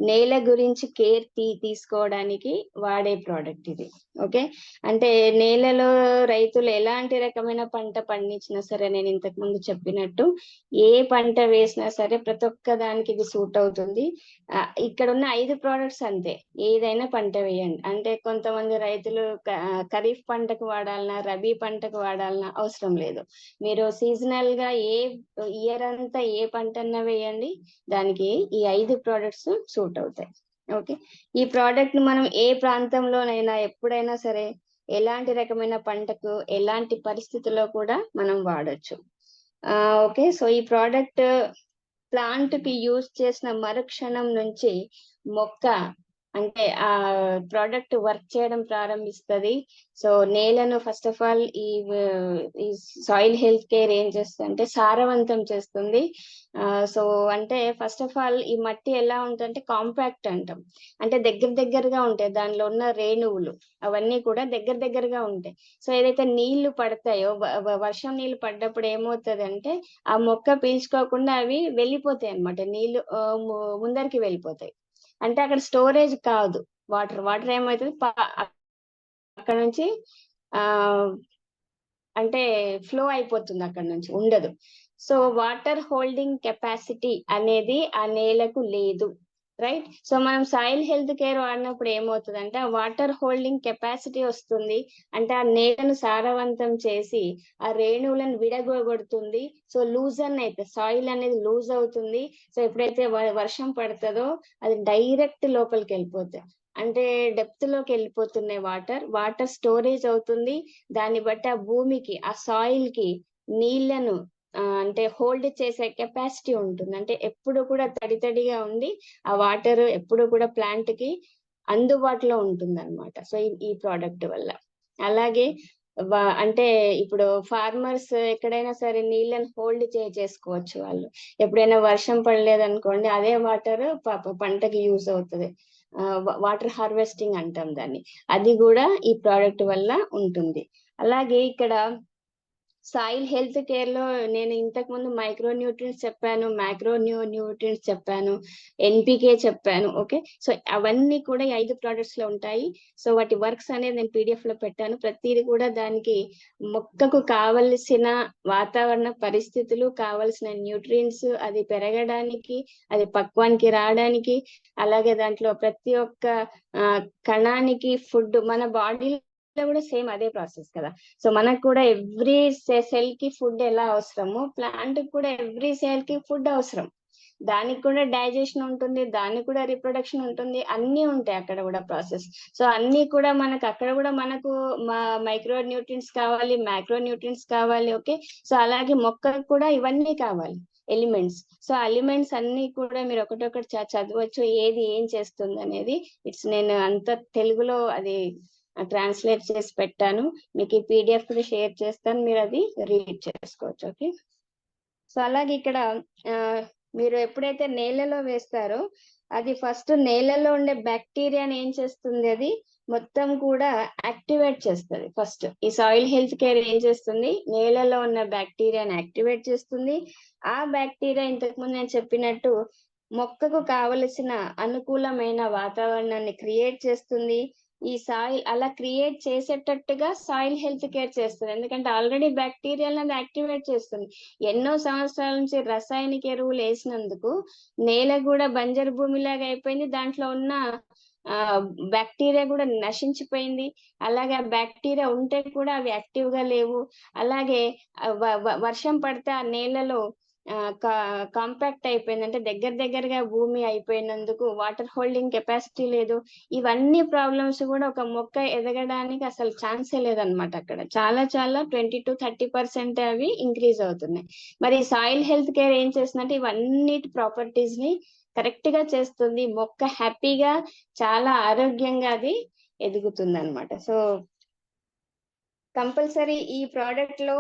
నేల గురించి కేర్ తీసుకోవడానికి వాడే ప్రోడక్ట్ ఇది. ఓకే, అంటే నేలలో రైతులు ఎలాంటి రకమైన పంట పండించినా సరే, నేను ఇంతకు ముందు చెప్పినట్టు ఏ పంట వేసినా సరే ప్రతి ఒక్క దానికి ఇది సూట్ అవుతుంది. ఇక్కడ ఉన్న 5 ప్రోడక్ట్స్ అంతే, ఏదైనా పంట వేయండి. అంటే కొంతమంది రైతులు ఖరీఫ్ పంటకు వాడాలన్నా, రబీ పంటకు వాడాలన్నా అవసరం లేదు, మీరు సీజనల్ గా ఏ ఇయర్ అంతా ఏ పంట అన్నా వేయండి, దానికి ఈ 5 ప్రోడక్ట్స్ సూట్ అవుతాయి. ఓకే, ఈ ప్రోడక్ట్ ని మనం ఏ ప్రాంతంలోనైనా ఎప్పుడైనా సరే ఎలాంటి రకమైన పంటకు ఎలాంటి పరిస్థితుల్లో కూడా మనం వాడచ్చు. ఓకే, సో ఈ ప్రోడక్ట్ ప్లాంట్ కి యూజ్ చేసిన మరుక్షణం నుంచి మొక్క అంటే ఆ ప్రోడక్ట్ వర్క్ చేయడం ప్రారంభిస్తుంది. సో నేలను ఫస్ట్ ఆఫ్ ఆల్ ఈ సాయిల్ హెల్త్ కేర్ ఏం చేస్తుంది అంటే సారవంతం చేస్తుంది. సో అంటే ఫస్ట్ ఆఫ్ ఆల్ ఈ మట్టి ఎలా ఉంటుందంటే కాంపాక్ట్ అంటాం, అంటే దగ్గరగా ఉంటాయి, దానిలో ఉన్న రేణువులు అవన్నీ కూడా దగ్గరగా ఉంటాయి. సో ఏదైతే నీళ్లు పడతాయో, వర్షం నీళ్లు పడ్డప్పుడు ఏమవుతుంది అంటే ఆ మొక్క పీల్చుకోకుండా అవి వెళ్ళిపోతాయి అన్నమాట, నీళ్లు ముందరికి వెళ్ళిపోతాయి. అంటే అక్కడ స్టోరేజ్ కాదు, వాటర్ ఏమవుతుంది అక్కడ నుంచి అంటే ఫ్లో అయిపోతుంది, అక్కడ నుంచి ఉండదు. సో వాటర్ హోల్డింగ్ కెపాసిటీ అనేది ఆ నేలకు లేదు. రైట్. సో మనం సాయిల్ హెల్త్ కేర్ వాడినప్పుడు ఏమవుతుంది అంటే ఆ వాటర్ హోల్డింగ్ కెపాసిటీ వస్తుంది. అంటే ఆ నేలను సారవంతం చేసి ఆ రేణువులను విడగొడుతుంది. సో లూజన్ అయితే సాయిల్ అనేది లూజ్ అవుతుంది. సో ఎప్పుడైతే వర్షం పడుతుందో అది డైరెక్ట్ లోపలికి వెళ్ళిపోతుంది. అంటే డెప్త్ లోకి వెళ్ళిపోతున్నాయి వాటర్ స్టోరేజ్ అవుతుంది. దాన్ని బట్టి ఆ భూమికి ఆ సాయిల్ కి నీళ్లను అంటే హోల్డ్ చేసే కెపాసిటీ ఉంటుంది. అంటే ఎప్పుడు కూడా తడిగా ఉండి ఆ వాటర్ ఎప్పుడు కూడా ప్లాంట్ కి అందుబాటులో ఉంటుంది అనమాట. సో ఈ ప్రోడక్ట్ వల్ల అలాగే అంటే ఇప్పుడు ఫార్మర్స్ ఎక్కడైనా సరే నీళ్ళని హోల్డ్ చేసుకోవచ్చు. వాళ్ళు ఎప్పుడైనా వర్షం పడలేదు అనుకోండి, అదే వాటర్ పంటకి యూజ్ అవుతుంది. వాటర్ హార్వెస్టింగ్ అంటాం దాన్ని. అది కూడా ఈ ప్రోడక్ట్ వల్ల ఉంటుంది. అలాగే ఇక్కడ సాయిల్ హెల్త్ కేర్ లో నేను ఇంతకు ముందు మైక్రో న్యూట్రియంట్స్ చెప్పాను, మైక్రో న్యూట్రియంట్స్ చెప్పాను, ఎన్పికే చెప్పాను. ఓకే, సో అవన్నీ కూడా ఈ 5 ప్రొడక్ట్స్ లో ఉంటాయి. సో వాటి వర్క్స్ అనేది నేను పీడిఎఫ్ లో పెట్టాను. ప్రతిదీ కూడా దానికి మొక్కకు కావలసిన వాతావరణ పరిస్థితులు, కావలసిన న్యూట్రియంట్స్, అది పెరగడానికి, అది పక్వానికి రావడానికి, అలాగే దాంట్లో ప్రతి ఒక్క కణానికి ఫుడ్ మన బాడీలో కూడా సేమ్ అదే ప్రాసెస్ కదా. సో మనకు కూడా ఎవ్రీ సెల్ కి ఫుడ్ ఎలా అవసరమో ప్లాంట్ కూడా ఎవ్రీ సెల్ కి ఫుడ్ అవసరం. దానికి కూడా డైజెషన్ ఉంటుంది, దానికి కూడా రిప్రొడక్షన్ ఉంటుంది, అన్ని ఉంటాయి అక్కడ కూడా ప్రాసెస్. సో అన్ని కూడా మనకు అక్కడ కూడా మనకు మైక్రో న్యూట్రియంట్స్ కావాలి, మైక్రో న్యూట్రియంట్స్ కావాలి. ఓకే, సో అలాగే మొక్కకు కూడా ఇవన్నీ కావాలి, ఎలిమెంట్స్. సో ఎలిమెంట్స్ అన్ని కూడా మీరు ఒకటొకటి చదవచ్చు, ఏది ఏం చేస్తుంది అనేది. నేను అంత తెలుగులో అది ట్రాన్స్లేట్ చేసి పెట్టాను, మీకు ఈ పీడిఎఫ్ కూడా షేర్ చేస్తాను, మీరు అది రీడ్ చేసుకోవచ్చు. ఓకే, సో అలాగే ఇక్కడ మీరు ఎప్పుడైతే నేలలో వేస్తారో అది ఫస్ట్ నేలలో ఉండే బ్యాక్టీరియాని ఏం చేస్తుంది, అది మొత్తం కూడా యాక్టివేట్ చేస్తుంది. ఫస్ట్ ఈ సాయిల్ హెల్త్ కేర్ ఏం చేస్తుంది, నేలలో ఉన్న బ్యాక్టీరియాని యాక్టివేట్ చేస్తుంది. ఆ బ్యాక్టీరియా ఇంతకు ముందు నేను చెప్పినట్టు మొక్కకు కావలసిన అనుకూలమైన వాతావరణాన్ని క్రియేట్ చేస్తుంది. ఈ సాయిల్ అలా క్రియేట్ చేసేటట్టుగా సాయిల్ హెల్త్ కేర్ చేస్తుంది. ఎందుకంటే ఆల్రెడీ బ్యాక్టీరియాలను యాక్టివేట్ చేస్తుంది. ఎన్నో సంవత్సరాల నుంచి రసాయనిక ఎరువులు వేసినందుకు నేల కూడా బంజరు భూమిలాగా అయిపోయింది. దాంట్లో ఉన్న బ్యాక్టీరియా కూడా నశించిపోయింది. అలాగే ఆ బ్యాక్టీరియా ఉంటే కూడా అవి యాక్టివ్ గా లేవు. అలాగే వర్షం పడితే ఆ నేలలో కాంపాక్ట్ అయిపోయింది, అంటే దగ్గరగా భూమి అయిపోయినందుకు వాటర్ హోల్డింగ్ కెపాసిటీ లేదు. ఇవన్నీ ప్రాబ్లమ్స్ కూడా ఒక మొక్క ఎదగడానికి అసలు ఛాన్సే లేదనమాట. అక్కడ చాలా 20 to 30% అవి ఇంక్రీజ్ అవుతున్నాయి. మరి సాయిల్ హెల్త్ కేర్ ఏం చేస్తుందంటే ఇవన్నిటి ప్రాపర్టీస్ ని కరెక్ట్ గా చేస్తుంది. మొక్క హ్యాపీగా చాలా ఆరోగ్యంగా అది ఎదుగుతుంది అనమాట. సో కంపల్సరీ ఈ ప్రోడక్ట్ లో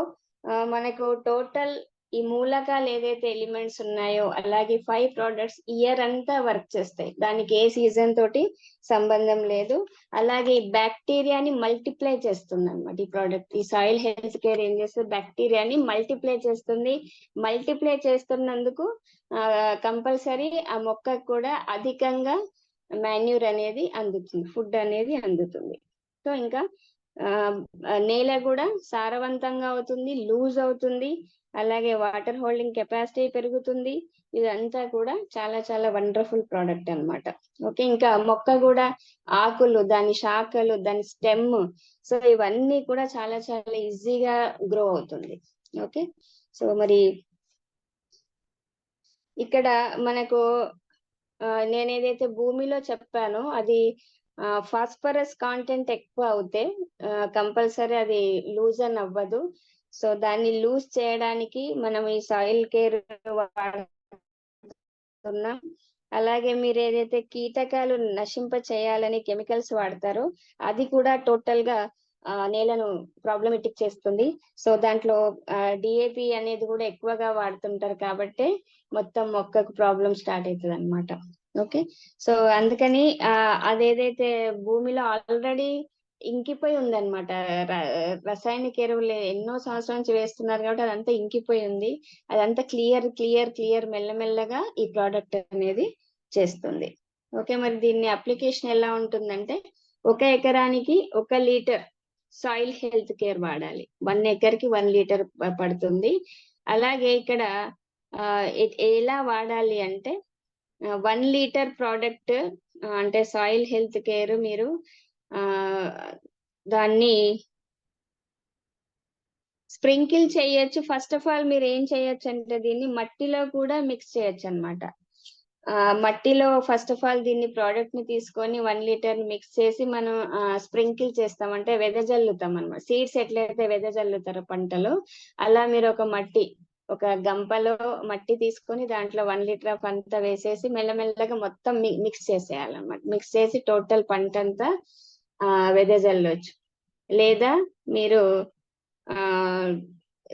మనకు టోటల్ ఈ మూలకాలు ఏదైతే ఎలిమెంట్స్ ఉన్నాయో అలాగే 5 ప్రొడక్ట్స్ ఇయర్ అంతా వర్క్ చేస్తాయి. దానికి ఏ సీజన్ తోటి సంబంధం లేదు. అలాగే ఈ బ్యాక్టీరియాని మల్టిప్లై చేస్తుంది అనమాట ఈ ప్రోడక్ట్. ఈ సాయిల్ హెల్త్ కేర్ ఏం చేస్తుంది, బ్యాక్టీరియాని మల్టిప్లై చేస్తుంది. మల్టిప్లై చేస్తున్నందుకు కంపల్సరీ ఆ మొక్కకు కూడా అధికంగా మాన్యూర్ అనేది అందుతుంది, ఫుడ్ అనేది అందుతుంది. సో ఇంకా నేల కూడా సారవంతంగా అవుతుంది, లూజ్ అవుతుంది, అలాగే వాటర్ హోల్డింగ్ కెపాసిటీ పెరుగుతుంది. ఇదంతా కూడా చాలా వండర్ఫుల్ ప్రోడక్ట్ అన్నమాట. ఓకే, ఇంకా మొక్క కూడా ఆకులు, దాని శాఖలు, దాని స్టెమ్, సో ఇవన్నీ కూడా చాలా ఈజీగా గ్రో అవుతుంది. ఓకే, సో మరి ఇక్కడ మనకు నేను ఏదైతే భూమిలో చెప్పానో అది ఫాస్ఫరస్ కాంటెంట్ ఎక్కువ అవుతే కంపల్సరీ అది లూజ్ అని అవ్వదు. సో దాన్ని లూజ్ చేయడానికి మనం ఈ సాయిల్ కేర్ వాడుతున్నాం. అలాగే మీరు ఏదైతే కీటకాలు నశింప చేయాలని కెమికల్స్ వాడతారో అది కూడా టోటల్ గా నేలను ప్రాబ్లమెటిక్ చేస్తుంది. సో దాంట్లో డిఏపి అనేది కూడా ఎక్కువగా వాడుతుంటారు కాబట్టి మొత్తం మొక్కకు ప్రాబ్లం స్టార్ట్ అవుతుంది అనమాట. ఓకే, సో అందుకని అదేదైతే భూమిలో ఆల్రెడీ ఇంకిపోయి ఉందన్నమాట, రసాయనిక ఎరువులు ఎన్నో సంవత్సరాల నుంచి వేస్తున్నారు కాబట్టి అదంతా ఇంకిపోయి ఉంది. అదంతా క్లియర్ మెల్లమెల్లగా ఈ ప్రోడక్ట్ అనేది చేస్తుంది. ఓకే, మరి దీన్ని అప్లికేషన్ ఎలా ఉంటుందంటే 1 ఎకరానికి 1 లీటర్ సాయిల్ హెల్త్ కేర్ వాడాలి. 1 ఎకర్కి 1 లీటర్ పడుతుంది. అలాగే ఇక్కడ ఎలా వాడాలి అంటే 1 లీటర్ ప్రోడక్ట్ అంటే సాయిల్ హెల్త్ కేర్ మీరు దాన్ని స్ప్రింకిల్ చేయొచ్చు. ఫస్ట్ ఆఫ్ ఆల్ మీరు ఏం చేయొచ్చు అంటే దీన్ని మట్టిలో కూడా మిక్స్ చేయొచ్చు అనమాట. మట్టిలో ఫస్ట్ ఆఫ్ ఆల్ దీన్ని ప్రోడక్ట్ ని తీసుకొని 1 లీటర్ మిక్స్ చేసి మనం స్ప్రింకిల్ చేస్తాం, అంటే వెదజల్లుతాం అనమాట. సీడ్స్ ఎట్లయితే వెదజల్లుతారో పంటలో, అలా మీరు ఒక గంపలో మట్టి తీసుకొని దాంట్లో 1 లీటర్ అంతా వేసేసి మెల్లమెల్లగా మొత్తం మిక్స్ చేసేయాలన్నమాట. మిక్స్ చేసి టోటల్ పంట అంతా వెదజల్లొచ్చు. లేదా మీరు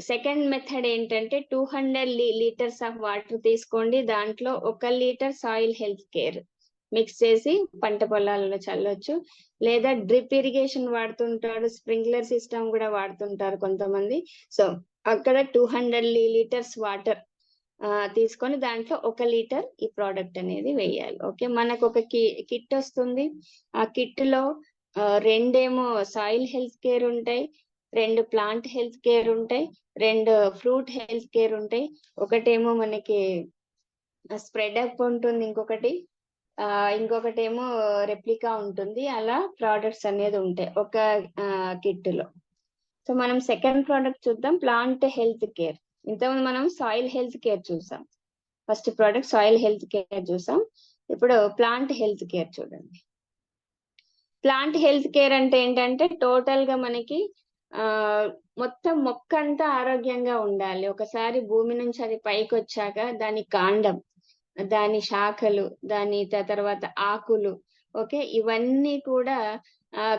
సెకండ్ మెథడ్ ఏంటంటే 200 లీటర్స్ ఆఫ్ వాటర్ తీసుకోండి, దాంట్లో 1 litre soil health care mix చేసి పంట పొలాలలో చల్లొచ్చు. లేదా డ్రిప్ ఇరిగేషన్ వాడుతుంటారు, స్ప్రింక్లర్ సిస్టమ్ కూడా వాడుతుంటారు కొంతమంది. సో అక్కడ 200 లీటర్స్ వాటర్ తీసుకొని దాంట్లో 1 లీటర్ ఈ ప్రోడక్ట్ అనేది వేయాలి. ఓకే, మనకు ఒక కిట్ వస్తుంది. ఆ కిట్ లో 2 సాయిల్ హెల్త్ కేర్ ఉంటాయి, 2 ప్లాంట్ హెల్త్ కేర్ ఉంటాయి, 2 ఫ్రూట్ హెల్త్ కేర్ ఉంటాయి. ఒకటేమో మనకి స్ప్రెడ్ అప్ ఉంటుంది, ఇంకొకటేమో రెప్లికా ఉంటుంది. అలా ప్రోడక్ట్స్ అనేది ఉంటాయి ఒక కిట్ లో. సో మనం సెకండ్ ప్రోడక్ట్ చూద్దాం, ప్లాంట్ హెల్త్ కేర్. ఇంతకుముందు మనం సాయిల్ హెల్త్ కేర్ చూసాం. First product soil health care చూసాం, ఇప్పుడు ప్లాంట్ హెల్త్ కేర్ చూడండి. ప్లాంట్ హెల్త్ కేర్ అంటే ఏంటంటే టోటల్ గా మనకి మొత్తం మొక్క అంతా ఆరోగ్యంగా ఉండాలి. ఒకసారి భూమి నుంచి అది పైకి వచ్చాక దాని కాండం, దాని శాఖలు, దాని తర్వాత ఆకులు, ఓకే, ఇవన్నీ కూడా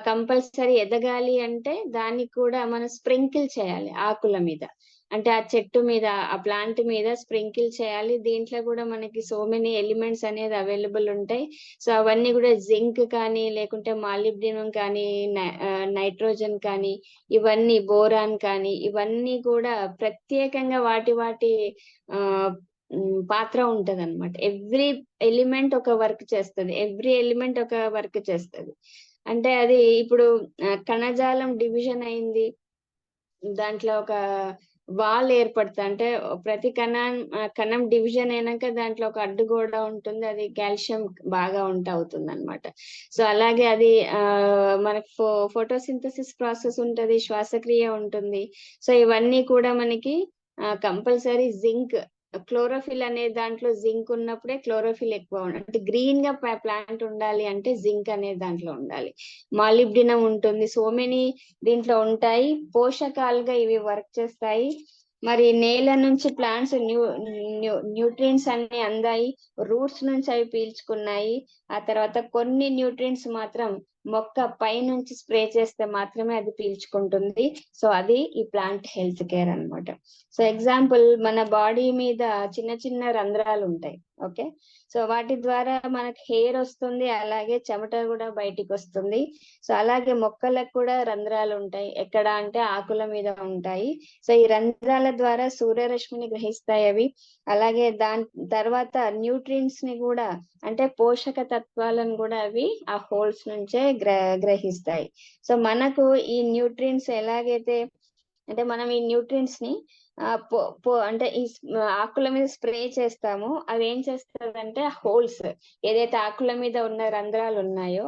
కంపల్సరీ ఎదగాలి అంటే దానికి కూడా మనం స్ప్రింకిల్ చేయాలి ఆకుల మీద, అంటే ఆ చెట్టు మీద, ఆ ప్లాంట్ మీద స్ప్రింకిల్ చేయాలి. దీంట్లో కూడా మనకి సో మెనీ ఎలిమెంట్స్ అనేది అవైలబుల్ ఉంటాయి. సో అవన్నీ కూడా జింక్ కానీ, లేకుంటే మాలిబ్డినం కానీ, నైట్రోజన్ కానీ, ఇవన్నీ బోరాన్ కానీ, ఇవన్నీ కూడా ప్రత్యేకంగా వాటి పాత్ర ఉంటది అనమాట. ఎవ్రీ ఎలిమెంట్ ఒక వర్క్ చేస్తుంది. అంటే అది ఇప్పుడు కణజాలం డివిజన్ అయింది, దాంట్లో ఒక వాల్ ఏర్పడుతుంది. అంటే ప్రతి కణం డివిజన్ అయినాక దాంట్లో ఒక అడ్డుగోడ ఉంటుంది, అది కాల్షియం బాగా అవుతుంది అనమాట. సో అలాగే అది మనకి ఫోటోసింథసిస్ ప్రాసెస్ ఉంటది, శ్వాసక్రియ ఉంటుంది. సో ఇవన్నీ కూడా మనకి కంపల్సరీ జింక్, క్లోరోఫిల్ అనే దాంట్లో జింక్ ఉన్నప్పుడే క్లోరోఫిల్ ఎక్కువ ఉండాలి. అంటే గ్రీన్ గా ప్లాంట్ ఉండాలి అంటే జింక్ అనే దాంట్లో ఉండాలి. మాలిబ్డినం ఉంటుంది, సో మెనీ దీంట్లో ఉంటాయి. పోషకాలుగా ఇవి వర్క్ చేస్తాయి. మరి నేల నుంచి ప్లాంట్స్ న్యూట్రియంట్స్ అన్ని అందాయి, రూట్స్ నుంచి అవి పీల్చుకున్నాయి. ఆ తర్వాత కొన్ని న్యూట్రియంట్స్ మాత్రం మొక్క పై నుంచి స్ప్రే చేస్తే మాత్రమే అది పీల్చుకుంటుంది. సో అది ఈ ప్లాంట్ హెల్త్ కేర్ అన్నమాట. సో ఎగ్జాంపుల్, మన బాడీ మీద చిన్న చిన్న రంధ్రాలు ఉంటాయి, ఓకే. సో వాటి ద్వారా మనకి హెయిర్ వస్తుంది, అలాగే చెమట కూడా బయటికి వస్తుంది. సో అలాగే మొక్కలకు కూడా రంధ్రాలు ఉంటాయి. ఎక్కడ అంటే ఆకుల మీద ఉంటాయి. సో ఈ రంధ్రాల ద్వారా సూర్యరశ్మిని గ్రహిస్తాయి అవి. అలాగే దాని తర్వాత న్యూట్రియంట్స్ ని కూడా, అంటే పోషక తత్వాలను కూడా అవి ఆ హోల్స్ నుంచే గ్రహిస్తాయి. సో మనకు ఈ న్యూట్రియంట్స్ ఎలాగైతే, అంటే మనం ఈ న్యూట్రియంట్స్ ని అంటే ఈ ఆకుల మీద స్ప్రే చేస్తామో, అవి ఏం చేస్తుందంటే హోల్స్, ఏదైతే ఆకుల మీద ఉన్న రంధ్రాలు ఉన్నాయో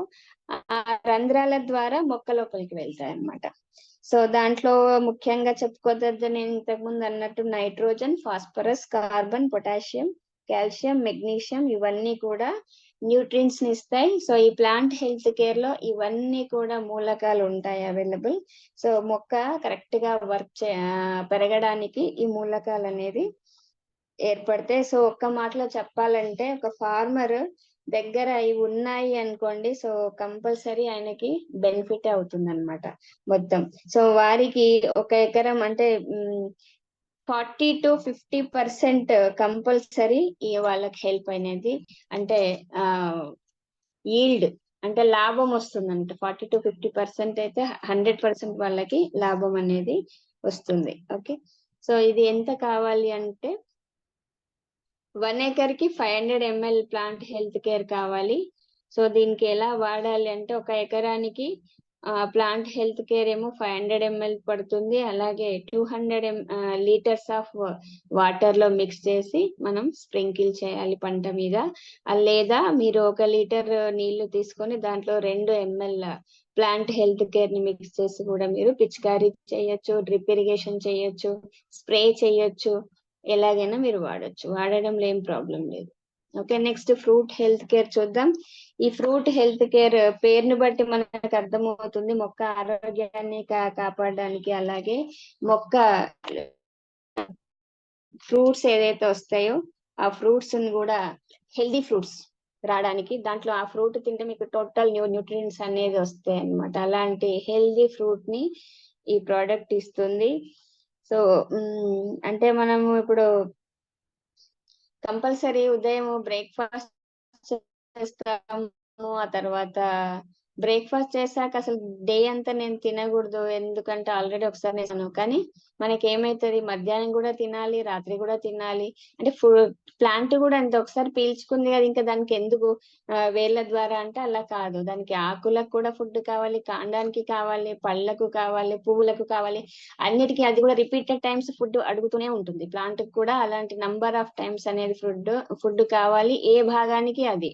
ఆ రంధ్రాల ద్వారా మొక్క లోపలికి వెళ్తాయి అన్నమాట. సో దాంట్లో ముఖ్యంగా చెప్పుకోదగ్గ, నేను ఇంతకు ముందు అన్నట్టు nitrogen, phosphorus, carbon, potassium, calcium, magnesium, ఇవన్నీ కూడా న్యూట్రియంట్స్ ని ఇస్తాయి. సో ఈ ప్లాంట్ హెల్త్ కేర్ లో ఇవన్నీ కూడా మూలకాలు ఉంటాయి అవైలబుల్. సో మొక్క కరెక్ట్ గా పెరగడానికి ఈ మూలకాలు అనేది ఏర్పడతాయి. సో ఒక్క మాటలో చెప్పాలంటే, ఒక ఫార్మర్ దగ్గర ఇవి ఉన్నాయి అనుకోండి, సో కంపల్సరీ ఆయనకి బెనిఫిట్ అవుతుంది అనమాట మొత్తం. సో వారికి ఒక ఎకరం అంటే 40 to 50% కంపల్సరీ వాళ్ళకి హెల్ప్ అనేది, అంటే ఈల్డ్ అంటే లాభం వస్తుందంట. 40 to 50% అయితే 100% వాళ్ళకి లాభం అనేది వస్తుంది. ఓకే, సో ఇది ఎంత కావాలి అంటే 1 ఎకర్కి 500 ml ప్లాంట్ హెల్త్ కేర్ కావాలి. సో దీనికి ఎలా వాడాలి అంటే, ఒక ఎకరానికి ప్లాంట్ హెల్త్ కేర్ ఏమో 500 ml పడుతుంది. అలాగే 200 లీటర్స్ ఆఫ్ వాటర్ లో మిక్స్ చేసి మనం స్ప్రింకిల్ చేయాలి పంట మీద. లేదా మీరు 1 లీటర్ నీళ్లు తీసుకొని దాంట్లో 2 ml ప్లాంట్ హెల్త్ కేర్ ని మిక్స్ చేసి కూడా మీరు పిచికారీ చేయొచ్చు, డ్రిప్ ఇరిగేషన్ చేయొచ్చు, స్ప్రే చేయొచ్చు, ఎలాగైనా మీరు వాడొచ్చు. వాడడంలో ఏం ప్రాబ్లం లేదు. Okay, next fruit health care చూద్దాం. ఈ ఫ్రూట్ హెల్త్ కేర్ పేరుని బట్టి మనకు అర్థమవుతుంది మొక్క ఆరోగ్యాన్ని కాపాడడానికి, అలాగే మొక్క ఫ్రూట్స్ ఏదైతే వస్తాయో ఆ ఫ్రూట్స్ ని కూడా హెల్దీ ఫ్రూట్స్ రావడానికి, దాంట్లో ఆ ఫ్రూట్ తింటే మీకు టోటల్ న్యూట్రియంట్స్ అనేది వస్తాయి అన్నమాట. అలాంటి హెల్దీ ఫ్రూట్ ని ఈ ప్రోడక్ట్ ఇస్తుంది. సో అంటే మనము ఇప్పుడు కంపల్సరీ ఉదయం బ్రేక్ఫాస్ట్ చేస్తాము, ఆ తర్వాత బ్రేక్ఫాస్ట్ చేశాక అసలు డే అంతా నేను తినకూడదు, ఎందుకంటే ఆల్రెడీ ఒకసారి నేను, కానీ మనకి ఏమైతుంది మధ్యాహ్నం కూడా తినాలి, రాత్రి కూడా తినాలి. అంటే ప్లాంట్ కూడా అంతే, ఒకసారి పీల్చుకుంది కదా ఇంకా దానికి ఎందుకు వేళ్ళ ద్వారా అంటే అలా కాదు. దానికి ఆకులకు కూడా ఫుడ్ కావాలి, కాండానికి కావాలి, పళ్ళకు కావాలి, పువ్వులకు కావాలి, అన్నిటికీ అది కూడా రిపీటెడ్ టైమ్స్ ఫుడ్ అడుగుతూనే ఉంటుంది. ప్లాంట్ కూడా అలాంటి నంబర్ ఆఫ్ టైమ్స్ అనేది ఫుడ్ కావాలి. ఏ భాగానికి అది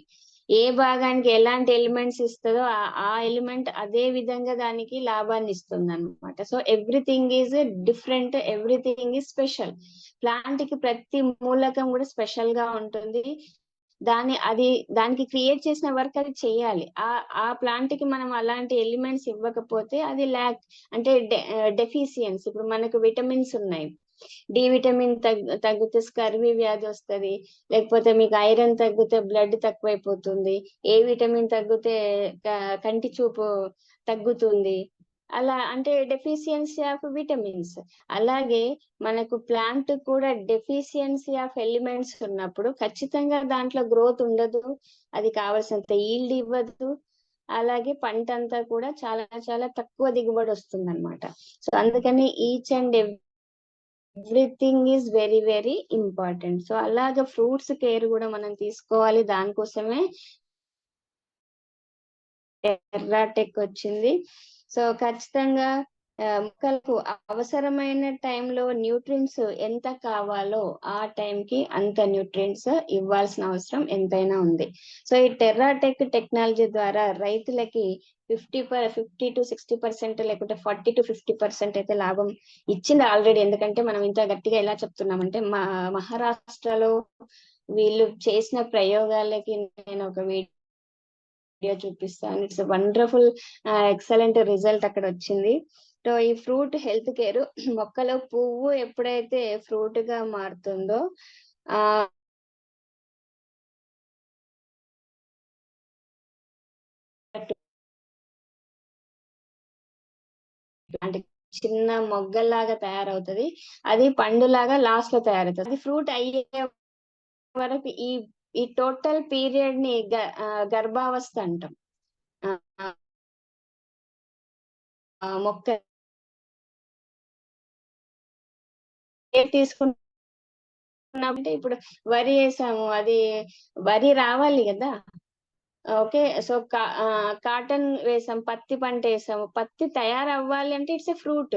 ఏ భాగానికి ఎలాంటి ఎలిమెంట్స్ ఇస్తుందో ఆ ఎలిమెంట్ అదే విధంగా దానికి లాభాన్ని ఇస్తుంది అనమాట. So everything is different, everything is special. Plant కి ప్రతి మూలకం కూడా స్పెషల్ గా ఉంటుంది. దానికి క్రియేట్ చేసిన వర్క్ అది చేయాలి. ఆ ప్లాంట్ కి మనం అలాంటి ఎలిమెంట్స్ ఇవ్వకపోతే అది ల్యాక్, అంటే డెఫిషియన్స్. ఇప్పుడు మనకు విటమిన్స్ ఉన్నాయి, డి విటమిన్ తగ్గితే స్కర్వీ వ్యాధి వస్తుంది, లేకపోతే మీకు ఐరన్ తగ్గితే బ్లడ్ తక్కువైపోతుంది, ఏ విటమిన్ తగ్గితే కంటి చూపు తగ్గుతుంది. అలా అంటే డెఫిషియన్సీ ఆఫ్ విటమిన్స్. అలాగే మనకు ప్లాంట్ కూడా డెఫిషియన్సీ ఆఫ్ ఎలిమెంట్స్ ఉన్నప్పుడు ఖచ్చితంగా దాంట్లో గ్రోత్ ఉండదు, అది కావాల్సినంత ఈల్డ్ ఇవ్వదు, అలాగే పంట అంతా కూడా చాలా చాలా తక్కువ దిగుబడి వస్తుంది అనమాట. సో అందుకని each and everything is very very important. So అలాగే ఫ్రూట్స్ కేర్ కూడా మనం తీసుకోవాలి. దానికోసమే టెర్రాటెక్ వచ్చింది. సో ఖచ్చితంగా మొక్కలకు అవసరమైన టైంలో న్యూట్రియంట్స్ ఎంత కావాలో ఆ టైంకి అంత న్యూట్రియంట్స్ ఇవ్వాల్సిన అవసరం ఎంతైనా ఉంది. సో ఈ టెర్రాటెక్ టెక్నాలజీ ద్వారా రైతులకి 50 to 60% లేకుంటే 40 to 50% అయితే లాభం ఇచ్చింది ఆల్రెడీ. ఎందుకంటే మనం ఇంత గట్టిగా ఎలా చెప్తున్నామంటే మహారాష్ట్రలో వీళ్ళు చేసిన ప్రయోగాలకి నేను ఒక వీడియో చూపిస్తాను. ఇట్స్ వండర్ఫుల్ ఎక్సలెంట్ రిజల్ట్ అక్కడ వచ్చింది. సో ఈ ఫ్రూట్ హెల్త్ కేర్, మొక్కలో పువ్వు ఎప్పుడైతే ఫ్రూట్ గా మారుతుందో అంటే చిన్న మొగ్గల్లాగా తయారవుతుంది, అది పండులాగా లాస్ట్ లో తయారవుతుంది. అది ఫ్రూట్ అయ్యే వరకు ఈ టోటల్ పీరియడ్ ని గర్భావస్థ అంటాం. మొక్క తీసుకున్నప్పుడు ఇప్పుడు వరి వేసాము, అది వరి రావాలి కదా. ఓకే, సో కాటన్ వేసాం, పత్తి పంట వేసాము, పత్తి తయారవ్వాలి అంటే ఇట్స్ ఎ ఫ్రూట్.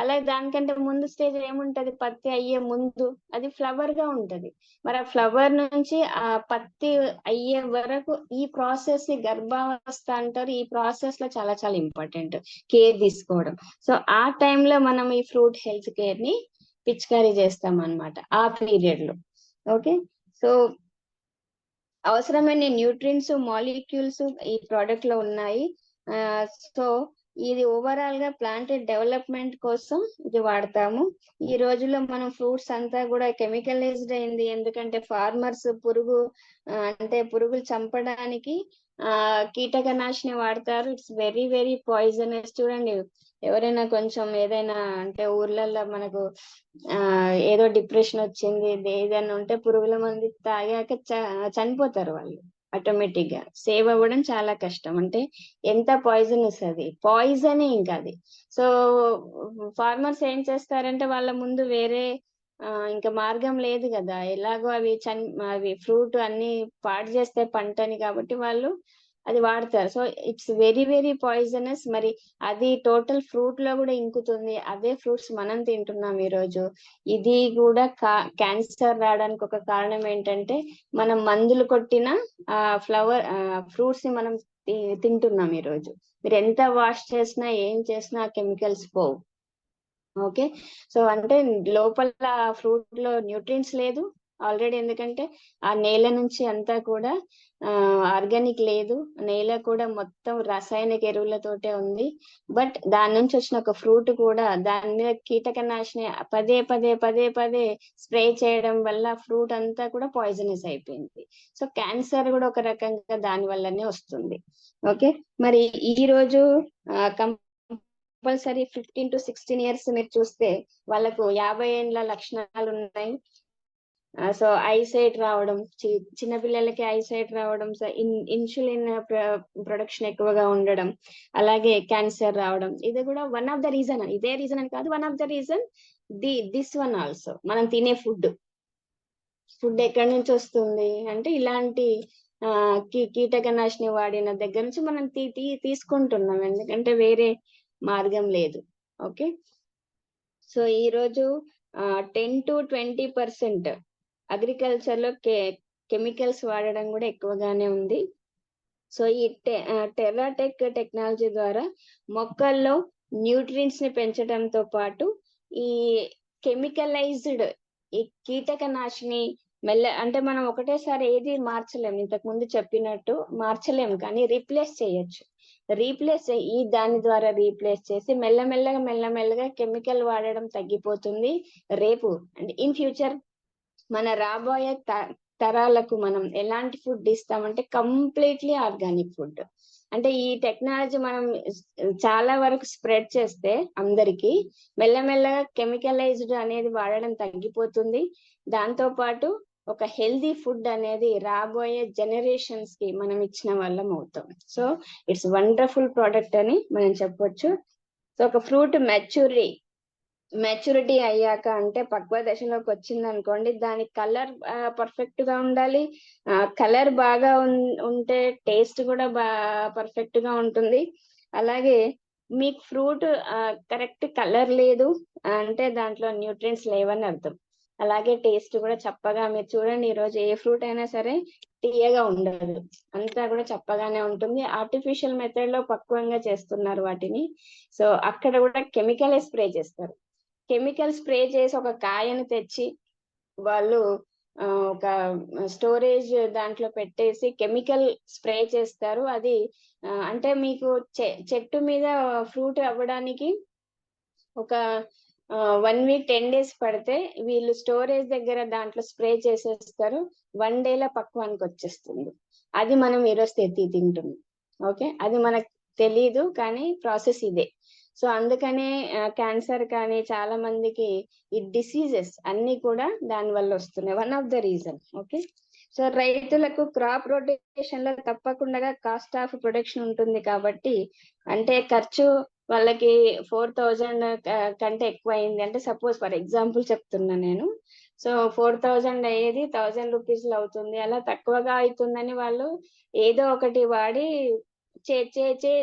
అలాగే దానికంటే ముందు స్టేజ్ ఏముంటది, పత్తి అయ్యే ముందు అది ఫ్లవర్ గా ఉంటది. మరి ఆ ఫ్లవర్ నుంచి ఆ పత్తి అయ్యే వరకు ఈ ప్రాసెస్ ని గర్భావస్థ అంటారు. ఈ ప్రాసెస్ లో చాలా చాలా ఇంపార్టెంట్ కేర్ తీసుకోవడం. సో ఆ టైంలో మనం ఈ ఫ్రూట్ హెల్త్ కేర్ ని పిచికారీ చేస్తాం అన్నమాట ఆ పీరియడ్ లో. ఓకే, సో అవసరమైన న్యూట్రియంట్స్ మాలిక్యూల్స్ ఈ ప్రోడక్ట్ లో ఉన్నాయి. సో ఇది ఓవరాల్ గా ప్లాంట్ డెవలప్మెంట్ కోసం ఇది వాడతాము. ఈ రోజుల్లో మనం ఫ్రూట్స్ అంతా కూడా కెమికలైజ్డ్ అయింది, ఎందుకంటే ఫార్మర్స్ పురుగులు చంపడానికి కీటకనాశిని వాడతారు. It's very very poisonous. చూడండి, ఎవరైనా కొంచెం ఏదైనా అంటే ఊర్లలో మనకు ఏదో డిప్రెషన్ వచ్చింది, ఏదైనా ఉంటే పురుగుల మందు తాగాక చనిపోతారు వాళ్ళు. ఆటోమేటిక్ గా సేవ్ అవ్వడం చాలా కష్టం. అంటే ఎంత పాయిజనస్, అది పాయిజనే ఇంకా అది. సో ఫార్మర్స్ ఏం చేస్తారంటే వాళ్ళ ముందు వేరే ఇంకా మార్గం లేదు కదా, ఎలాగో అవి ఫ్రూట్ అన్ని పాడు చేస్తే పంటని, కాబట్టి వాళ్ళు అది వాడతారు. So it's very very poisonous. మరి అది టోటల్ ఫ్రూట్ లో కూడా ఇంకుతుంది. అదే ఫ్రూట్స్ మనం తింటున్నాం ఈ రోజు. ఇది కూడా క్యాన్సర్ రావడానికి ఒక కారణం ఏంటంటే మనం మందులు కొట్టిన ఫ్రూట్స్ ని మనం తింటున్నాం ఈ రోజు. మీరు ఎంత వాష్ చేసినా ఏం చేసినా కెమికల్స్ పోవు. ఓకే, సో అంటే లోపల ఫ్రూట్ లో న్యూట్రియంట్స్ లేదు ఆల్రెడీ, ఎందుకంటే ఆ నేల నుంచి అంతా కూడా ఆర్గానిక్ లేదు, నేల కూడా మొత్తం రసాయనిక ఎరువులతోటే ఉంది. బట్ దాని నుంచి వచ్చిన ఒక ఫ్రూట్ కూడా దాని మీద కీటకనాశిని పదే పదే పదే పదే స్ప్రే చేయడం వల్ల ఫ్రూట్ అంతా కూడా పాయిజనస్ అయిపోయింది. సో క్యాన్సర్ కూడా ఒక రకంగా దాని వల్లనే వస్తుంది. ఓకే, మరి ఈ రోజు కంపల్సరీ 15 to 16 years మీరు చూస్తే వాళ్ళకు 50 ఏండ్ల లక్షణాలు ఉన్నాయి. సో ఐసైట్ రావడం, చిన్నపిల్లలకి ఐసైట్ రావడం, ఇన్సులిన్ ప్రొడక్షన్ ఎక్కువగా ఉండడం, అలాగే క్యాన్సర్ రావడం. ఇది కూడా వన్ ఆఫ్ ద రీజన్. ఇదే రీజన్ అని కాదు, one of the reason. This one also. మనం తినే ఫుడ్ ఎక్కడి నుంచి వస్తుంది అంటే ఇలాంటి కీటకనాశిని వాడిన దగ్గర నుంచి మనం తీసుకుంటున్నాం, ఎందుకంటే వేరే మార్గం లేదు. ఓకే, సో ఈ రోజు 10 to 20% అగ్రికల్చర్ లో కెమికల్స్ వాడడం కూడా ఎక్కువగానే ఉంది. సో ఈ టెర్రాటెక్ టెక్నాలజీ ద్వారా మొక్కల్లో న్యూట్రియంట్స్ ని పెంచడంతో పాటు ఈ కెమికలైజ్డ్ ఈ కీటకనాశిని అంటే మనం ఒకటేసారి ఏది మార్చలేము, ఇంతకు ముందు చెప్పినట్టు మార్చలేము, కానీ రీప్లేస్ చేయొచ్చు. దాని ద్వారా రీప్లేస్ చేసి మెల్లమెల్లగా కెమికల్ వాడడం తగ్గిపోతుంది. రేపు అంటే ఇన్ ఫ్యూచర్ మన రాబోయే తరాలకు మనం ఎలాంటి ఫుడ్ ఇస్తామంటే కంప్లీట్లీ ఆర్గానిక్ ఫుడ్. అంటే ఈ టెక్నాలజీ మనం చాలా వరకు స్ప్రెడ్ చేస్తే అందరికి మెల్లమెల్లగా కెమికలైజ్డ్ అనేది వాడడం తగ్గిపోతుంది. దాంతో పాటు ఒక హెల్దీ ఫుడ్ అనేది రాబోయే జనరేషన్స్ కి మనం ఇచ్చిన వాళ్ళం అవుతాం. సో ఇట్స్ వండర్ఫుల్ ప్రోడక్ట్ అని మనం చెప్పొచ్చు. సో ఒక ఫ్రూట్ మెచ్యూరిటీ అయ్యాక అంటే పక్వ దశలోకి వచ్చింది అనుకోండి, దాని కలర్ పర్ఫెక్ట్ గా ఉండాలి. కలర్ బాగా ఉంటే టేస్ట్ కూడా పర్ఫెక్ట్ గా ఉంటుంది. అలాగే మీకు ఫ్రూట్ కరెక్ట్ కలర్ లేదు అంటే దాంట్లో న్యూట్రియంట్స్ లేవని అర్థం. అలాగే టేస్ట్ కూడా చప్పగా, మీరు చూడండి ఈ రోజు ఏ ఫ్రూట్ అయినా సరే తీయగా ఉండదు, అంతా కూడా చప్పగానే ఉంటుంది. ఆర్టిఫిషియల్ మెథడ్ లో పక్వంగా చేస్తున్నారు వాటిని. సో అక్కడ కూడా కెమికల్ స్ప్రే చేస్తారు. కెమికల్ స్ప్రే చేసి ఒక కాయను తెచ్చి వాళ్ళు ఒక స్టోరేజ్ దాంట్లో పెట్టేసి కెమికల్ స్ప్రే చేస్తారు. అది అంటే మీకు చెట్టు మీద ఫ్రూట్ అవ్వడానికి ఒక 1 week 10 days పడితే వీళ్ళు స్టోరేజ్ దగ్గర దాంట్లో స్ప్రే చేసేస్తారు, 1 day పక్వానికి వచ్చేస్తుంది. అది మనం ఈరోజు తింటున్నాం. ఓకే, అది మనకు తెలీదు కానీ ప్రాసెస్ ఇదే. సో అందుకనే క్యాన్సర్ కానీ చాలా మందికి ఈ డిసీజెస్ అన్ని కూడా దాని వల్ల వస్తున్నాయి, one of the reason. Okay, so రైతులకు క్రాప్ రొటేషన్ లో తప్పకుండా కాస్ట్ ఆఫ్ ప్రొడక్షన్ ఉంటుంది కాబట్టి, అంటే ఖర్చు వాళ్ళకి 4,000 కంటే ఎక్కువ అయింది అంటే, సపోజ్ ఫర్ ఎగ్జాంపుల్ చెప్తున్నా నేను. సో 4,000 అయ్యేది 1,000 రూపీస్ లో అవుతుంది. అలా తక్కువగా అవుతుందని వాళ్ళు ఏదో ఒకటి వాడి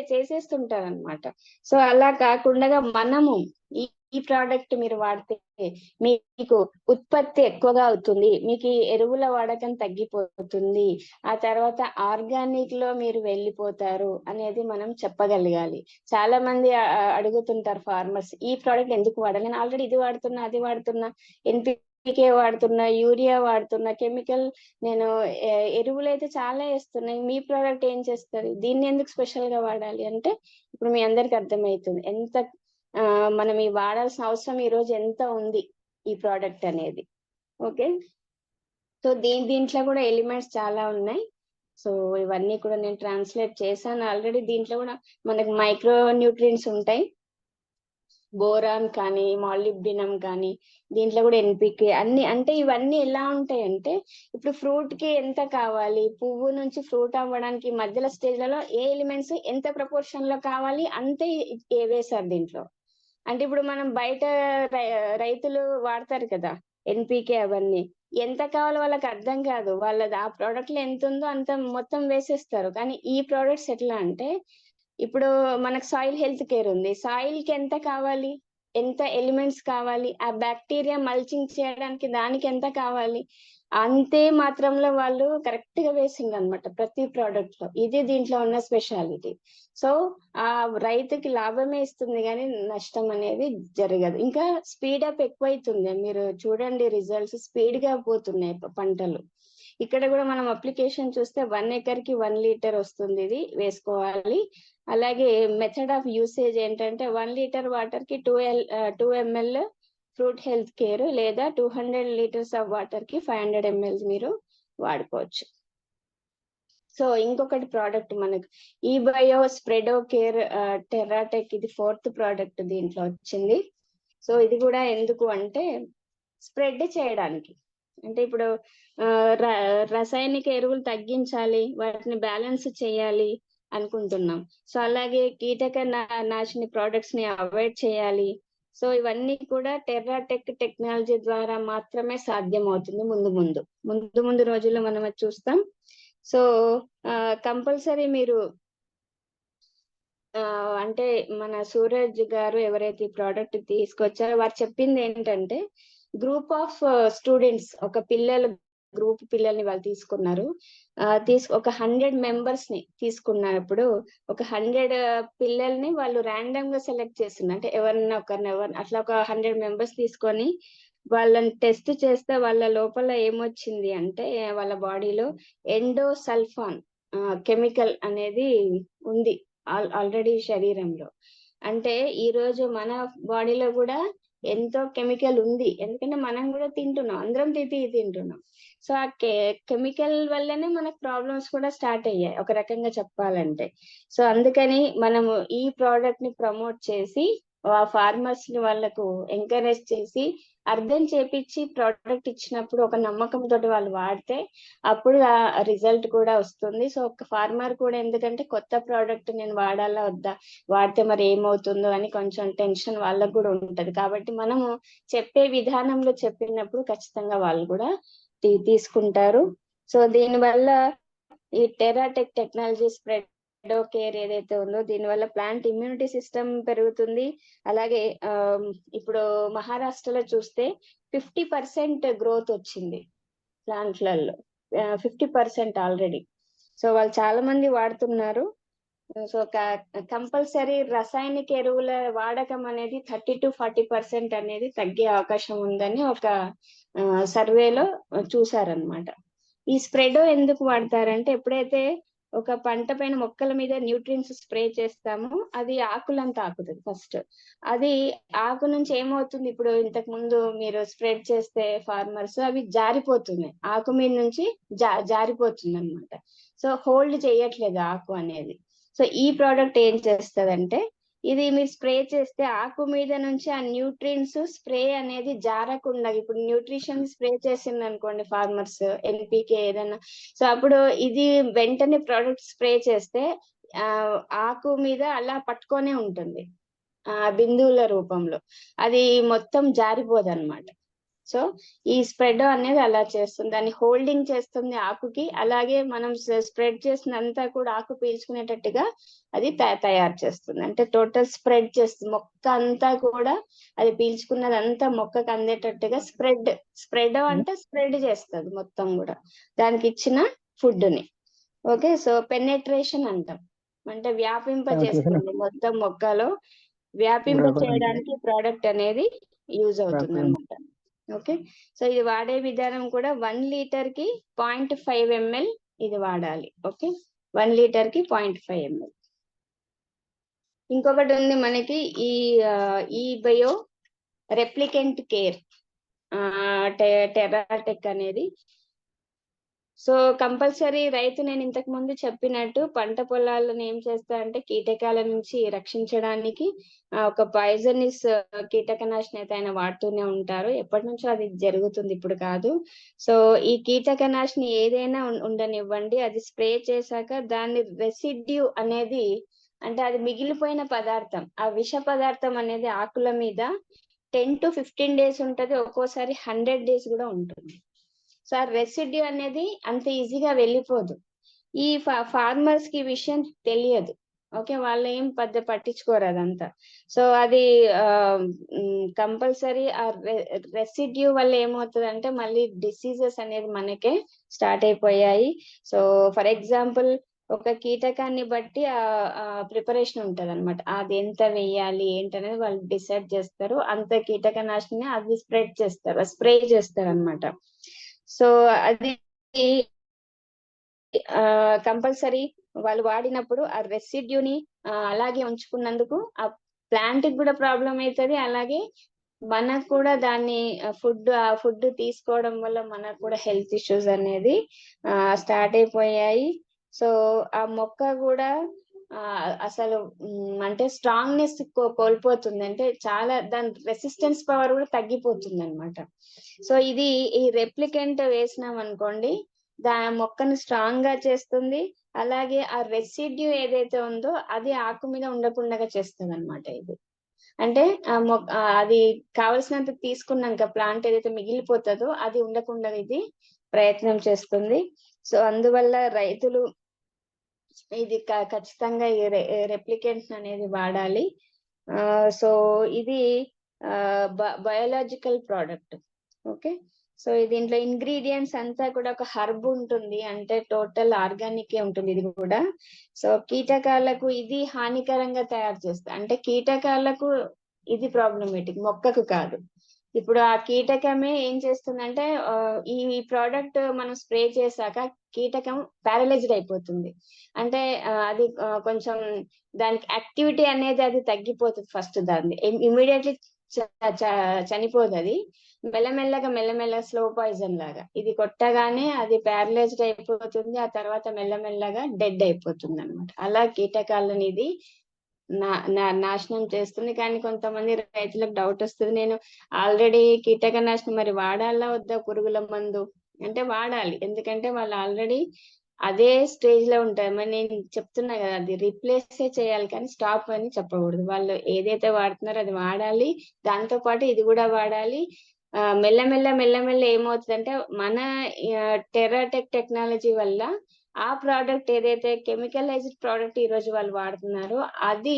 చేసేస్తుంటారు అనమాట. సో అలా కాకుండా మనము ఈ ప్రోడక్ట్ మీరు వాడితే మీకు ఉత్పత్తి ఎక్కువగా అవుతుంది, మీకు ఎరువుల వాడకం తగ్గిపోతుంది, ఆ తర్వాత ఆర్గానిక్ లో మీరు వెళ్ళిపోతారు అనేది మనం చెప్పగలగాలి. చాలా మంది అడుగుతుంటారు ఫార్మర్స్, ఈ ప్రోడక్ట్ ఎందుకు వాడాలి, నేను ఆల్రెడీ ఇది వాడుతున్నా, అది వాడుతున్నా, NPK వాడుతున్నా, యూరియా వాడుతున్నా, కెమికల్ నేను ఎరువులు అయితే చాలా వేస్తున్నాయి, మీ ప్రోడక్ట్ ఏం చేస్తుంది, దీన్ని ఎందుకు స్పెషల్ గా వాడాలి అంటే ఇప్పుడు మీ అందరికి అర్థమవుతుంది ఎంత మనం ఈ వాడాల్సిన అవసరం ఈ రోజు ఎంత ఉంది ఈ ప్రోడక్ట్ అనేది. ఓకే, సో దీంట్లో కూడా ఎలిమెంట్స్ చాలా ఉన్నాయి. సో ఇవన్నీ కూడా నేను ట్రాన్స్లేట్ చేశాను ఆల్రెడీ. దీంట్లో కూడా మనకు మైక్రో న్యూట్రియంట్స్ ఉంటాయి, బోరాన్ కానీ మాలిబ్డినం కానీ, దీంట్లో కూడా NPK అన్ని. అంటే ఇవన్నీ ఎలా ఉంటాయంటే ఇప్పుడు ఫ్రూట్ కి ఎంత కావాలి, పువ్వు నుంచి ఫ్రూట్ అవ్వడానికి మధ్యలో స్టేజ్లలో ఏ ఎలిమెంట్స్ ఎంత ప్రపోర్షన్ లో కావాలి అంతే వేసారు దీంట్లో. అంటే ఇప్పుడు మనం బయట రైతులు వాడతారు కదా NPK అవన్నీ, ఎంత కావాలో వాళ్ళకి అర్థం కాదు. వాళ్ళది ఆ ప్రోడక్ట్ లో ఎంత ఉందో అంత మొత్తం వేసేస్తారు. కానీ ఈ ప్రోడక్ట్స్ ఎట్లా అంటే, ఇప్పుడు మనకు సాయిల్ హెల్త్ కేర్ ఉంది. సాయిల్ కి ఎంత కావాలి, ఎంత ఎలిమెంట్స్ కావాలి, ఆ బ్యాక్టీరియా మల్చింగ్ చేయడానికి దానికి ఎంత కావాలి, అంతే మాత్రంలో వాళ్ళు కరెక్ట్ గా వేసిండ్రు అనమాట ప్రతి ప్రోడక్ట్ లో. ఇది దీంట్లో ఉన్న స్పెషాలిటీ. సో ఆ రైతుకి లాభమే ఇస్తుంది కానీ నష్టం అనేది జరగదు. ఇంకా స్పీడ్ అప్ ఎక్కువైతుంది. మీరు చూడండి, రిజల్ట్స్ స్పీడ్ గా పోతున్నాయి పంటలు. ఇక్కడ కూడా మనం అప్లికేషన్ చూస్తే 1 ఎకర్ కి 1 లీటర్ వస్తుంది, ఇది వేసుకోవాలి. అలాగే మెథడ్ ఆఫ్ యూసేజ్ ఏంటంటే 1 లీటర్ వాటర్ కి 2 ml ఫ్రూట్ హెల్త్ కేర్, లేదా 200 లీటర్స్ ఆఫ్ వాటర్ కి 500 ml మీరు వాడుకోవచ్చు. సో ఇంకొకటి ప్రోడక్ట్ మనకు ఈ బయో స్ప్రెడో కేర్ టెర్రాటెక్, ఇది 4th ప్రోడక్ట్ దీంట్లో వచ్చింది. సో ఇది కూడా ఎందుకు అంటే స్ప్రెడ్ చేయడానికి. అంటే ఇప్పుడు రసాయనిక ఎరువులు తగ్గించాలి, వాటిని బ్యాలెన్స్ చేయాలి అనుకుంటున్నాం. సో అలాగే కీటక నాశిని ప్రోడక్ట్స్ ని అవాయిడ్ చేయాలి. సో ఇవన్నీ కూడా టెర్రాటెక్ టెక్నాలజీ ద్వారా మాత్రమే సాధ్యం అవుతుంది. ముందు రోజుల్లో మనం అది చూస్తాం. సో కంపల్సరీ మీరు అంటే మన సూరజ్ గారు ఎవరైతే ఈ ప్రోడక్ట్ తీసుకొచ్చారో వారు చెప్పింది ఏంటంటే, గ్రూప్ ఆఫ్ స్టూడెంట్స్, ఒక గ్రూప్ పిల్లల్ని వాళ్ళు తీసుకున్నారు. ఒక 100 మెంబర్స్ ని తీసుకున్నప్పుడు ఒక 100 పిల్లల్ని వాళ్ళు ర్యాండమ్ గా సెలెక్ట్ చేస్తున్నారు. అంటే ఎవరిని అట్లా ఒక 100 మెంబర్స్ తీసుకొని వాళ్ళని టెస్ట్ చేస్తే వాళ్ళ లోపల ఏమొచ్చింది అంటే, వాళ్ళ బాడీలో ఎండోసల్ఫాన్ కెమికల్ అనేది ఉంది ఆల్రెడీ శరీరంలో. అంటే ఈ రోజు మన బాడీలో కూడా ఎంతో కెమికల్ ఉంది, ఎందుకంటే మనం కూడా తింటున్నాం, అందరం తింటున్నాం. సో ఆ కెమికల్ వల్లనే మనకు ప్రాబ్లమ్స్ కూడా స్టార్ట్ అయ్యాయి ఒక రకంగా చెప్పాలంటే. సో అందుకని మనము ఈ ప్రోడక్ట్ ని ప్రమోట్ చేసి ఫార్మర్స్ ని వాళ్ళకు ఎంకరేజ్ చేసి అర్థం చేపించి ప్రోడక్ట్ ఇచ్చినప్పుడు ఒక నమ్మకంతో వాళ్ళు వాడితే అప్పుడు ఆ రిజల్ట్ కూడా వస్తుంది. సో ఒక ఫార్మర్ కూడా, ఎందుకంటే కొత్త ప్రోడక్ట్ నేను వాడాలా వద్దా, వాడితే మరి ఏమవుతుందో అని కొంచెం టెన్షన్ వాళ్ళకు కూడా ఉంటది. కాబట్టి మనము చెప్పే విధానంలో చెప్పినప్పుడు ఖచ్చితంగా వాళ్ళు కూడా తీసుకుంటారు. సో దీనివల్ల ఈ టెర్రాటెక్ టెక్నాలజీ స్ప్రెడ్ కేర్ ఏదైతే ఉందో దీనివల్ల ప్లాంట్ ఇమ్యూనిటీ సిస్టమ్ పెరుగుతుంది. అలాగే ఇప్పుడు మహారాష్ట్రలో చూస్తే 50% గ్రోత్ వచ్చింది ప్లాంట్లలో, 50% ఆల్రెడీ. సో వాళ్ళు చాలా మంది వాడుతున్నారు. సో కంపల్సరీ రసాయనిక ఎరువుల వాడకం అనేది 30 to 40% అనేది తగ్గే అవకాశం ఉందని ఒక సర్వేలో చూసారనమాట. ఈ స్ప్రెడో ఎందుకు వాడతారంటే, ఎప్పుడైతే ఒక పంట పైన మొక్కల మీద న్యూట్రియన్స్ స్ప్రే చేస్తామో అది ఆకులంతా ఆకుతుంది ఫస్ట్. అది ఆకు నుంచి ఏమవుతుంది, ఇప్పుడు ఇంతకు ముందు మీరు స్ప్రెడ్ చేస్తే ఫార్మర్స్ అవి జారిపోతున్నాయి, ఆకు మీద నుంచి జారిపోతుంది అనమాట. సో హోల్డ్ చేయట్లేదు ఆకు అనేది. సో ఈ ప్రోడక్ట్ ఏం చేస్తదంటే, ఇది మీరు స్ప్రే చేస్తే ఆకు మీద నుంచి ఆ న్యూట్రియన్స్ స్ప్రే అనేది జారకుండా, ఇప్పుడు న్యూట్రిషన్ స్ప్రే చేసింది అనుకోండి ఫార్మర్స్, ఎన్పికే ఏదైనా, సో అప్పుడు ఇది వెంటనే ప్రోడక్ట్ స్ప్రే చేస్తే ఆకు మీద అలా పట్టుకొనే ఉంటుంది బిందువుల రూపంలో, అది మొత్తం జారిపోదు అనమాట. సో ఈ స్ప్రెడ్ అనేది అలా చేస్తుంది, దాన్ని హోల్డింగ్ చేస్తుంది ఆకుకి. అలాగే మనం స్ప్రెడ్ చేసినంతా కూడా ఆకు పీల్చుకునేటట్టుగా అది తయారు చేస్తుంది. అంటే టోటల్ స్ప్రెడ్ చేస్తుంది, మొక్క అంతా కూడా అది పీల్చుకున్నది అంతా మొక్కకు అందేటట్టుగా స్ప్రెడ్ అంటే స్ప్రెడ్ చేస్తుంది మొత్తం కూడా దానికి ఇచ్చిన ఫుడ్ ని. ఓకే, సో పెనెట్రేషన్ అంటాం, అంటే వ్యాపింప చేస్తుంది, మొత్తం మొక్కలో వ్యాపింప చేయడానికి ప్రోడక్ట్ అనేది యూజ్ అవుతుంది అన్నమాట. ఓకే, సో ఇది వాడే విధానం కూడా 1 లీటర్ కి 0.5 ml ఇది వాడాలి. ఓకే, 1 లీటర్ కి 0.5 ml. ఇంకొకటి ఉంది మనకి ఈ బయో రెప్లికెంట్ కేర్ టెర్రాటెక్ అనేది. సో కంపల్సరీ రైతు, నేను ఇంతకు ముందు చెప్పినట్టు పంట పొలాలను ఏం చేస్తారంటే కీటకాల నుంచి రక్షించడానికి ఒక పాయిజనస్ కీటకనాశిని అయితే ఆయన వాడుతూనే ఉంటారు. ఎప్పటి నుంచో అది జరుగుతుంది, ఇప్పుడు కాదు. సో ఈ కీటకనాశిని ఏదైనా ఉండనివ్వండి, అది స్ప్రే చేశాక దాని రెసిడ్యూ అనేది, అంటే అది మిగిలిపోయిన పదార్థం, ఆ విష పదార్థం అనేది ఆకుల మీద 10 to 15 days ఉంటది, ఒక్కోసారి 100 days కూడా ఉంటుంది. సో ఆ రెసిడ్యూ అనేది అంత ఈజీగా వెళ్ళిపోదు. ఈ ఫార్మర్స్ కి ఈ విషయం తెలియదు. ఓకే, వాళ్ళు ఏం పెద్ద పట్టించుకోరు అదంతా. సో అది కంపల్సరీ ఆ రెసిడ్యూ వల్ల ఏమవుతుందంటే మళ్ళీ డిసీజెస్ అనేది మనకే స్టార్ట్ అయిపోయాయి. సో ఫర్ ఎగ్జాంపుల్ ఒక కీటకాన్ని బట్టి ఆ ప్రిపరేషన్ ఉంటది అనమాట. అది ఎంత వేయాలి ఏంటనేది వాళ్ళు డిసైడ్ చేస్తారు. అంత కీటకనాశిని అది స్ప్రే చేస్తారు అనమాట. సో అది కంపల్సరీ వాళ్ళు వాడినప్పుడు ఆ రెసిడ్యూని అలాగే ఉంచుకున్నందుకు ఆ ప్లాంట్ కి కూడా ప్రాబ్లం అవుతుంది. అలాగే మనకు కూడా దాన్ని ఫుడ్ తీసుకోవడం వల్ల మనకు కూడా హెల్త్ ఇష్యూస్ అనేది స్టార్ట్ అయిపోయాయి. సో ఆ మొక్క కూడా అసలు అంటే స్ట్రాంగ్నెస్ కోల్పోతుంది. అంటే చాలా దాని రెసిస్టెన్స్ పవర్ కూడా తగ్గిపోతుంది అనమాట. సో ఈ రెప్లికెంట్ వేసినాం అనుకోండి, మొక్కను స్ట్రాంగ్ గా చేస్తుంది. అలాగే ఆ రెసిడ్యూ ఏదైతే ఉందో అది ఆకు మీద ఉండకుండా చేస్తుంది అనమాట. ఇది అంటే అది కావలసినంత తీసుకున్నాక ప్లాంట్ ఏదైతే మిగిలిపోతుందో అది ఉండకుండా ఇది ప్రయత్నం చేస్తుంది. సో అందువల్ల రైతులు ఇది ఖచ్చితంగా ఈ రెప్లికెంట్ అనేది వాడాలి. సో ఇది బయోలాజికల్ ప్రోడక్ట్. ఓకే, సో దీంట్లో ఇంగ్రీడియంట్స్ అంతా కూడా ఒక హర్బ్ ఉంటుంది, అంటే టోటల్ ఆర్గానిక్ ఉంటుంది ఇది కూడా. సో కీటకాలకు ఇది హానికరంగా తయారు చేస్తుంది. అంటే కీటకాలకు ఇది ప్రాబ్లమేటిక్, మొక్కకు కాదు. ఇప్పుడు ఆ కీటకమే ఏం చేస్తుందంటే ఈ ప్రోడక్ట్ మనం స్ప్రే చేశాక కీటకం ప్యారలైజ్డ్ అయిపోతుంది. అంటే అది కొంచెం దానికి యాక్టివిటీ అనేది అది తగ్గిపోతుంది. ఫస్ట్ దాన్ని ఇమీడియట్లీ చనిపోదు. అది మెల్లమెల్లగా స్లో పాయిజన్ లాగా ఇది కొట్టగానే అది ప్యారలైజ్డ్ అయిపోతుంది. ఆ తర్వాత మెల్లమెల్లగా డెడ్ అయిపోతుంది అనమాట. అలా కీటకాలను ఇది నాశనం చేస్తుంది. కానీ కొంతమంది రైతులకు డౌట్ వస్తుంది, నేను ఆల్రెడీ కీటకనాశనం మరి వాడాలా వద్దా, పురుగుల మందు అంటే వాడాలి. ఎందుకంటే వాళ్ళు ఆల్రెడీ అదే స్టేజ్ లో ఉంటారు. మరి నేను చెప్తున్నా కదా, అది రీప్లేస్ చేయాలి కానీ స్టాప్ అని చెప్పకూడదు. వాళ్ళు ఏదైతే వాడుతున్నారో అది వాడాలి, దాంతో పాటు ఇది కూడా వాడాలి. మెల్లమెల్ల ఏమవుతుందంటే మన టెరాటెక్ టెక్నాలజీ వల్ల ఆ ప్రోడక్ట్ ఏదైతే కెమికలైజ్డ్ ప్రోడక్ట్ ఈ రోజు వాళ్ళు వాడుతున్నారో అది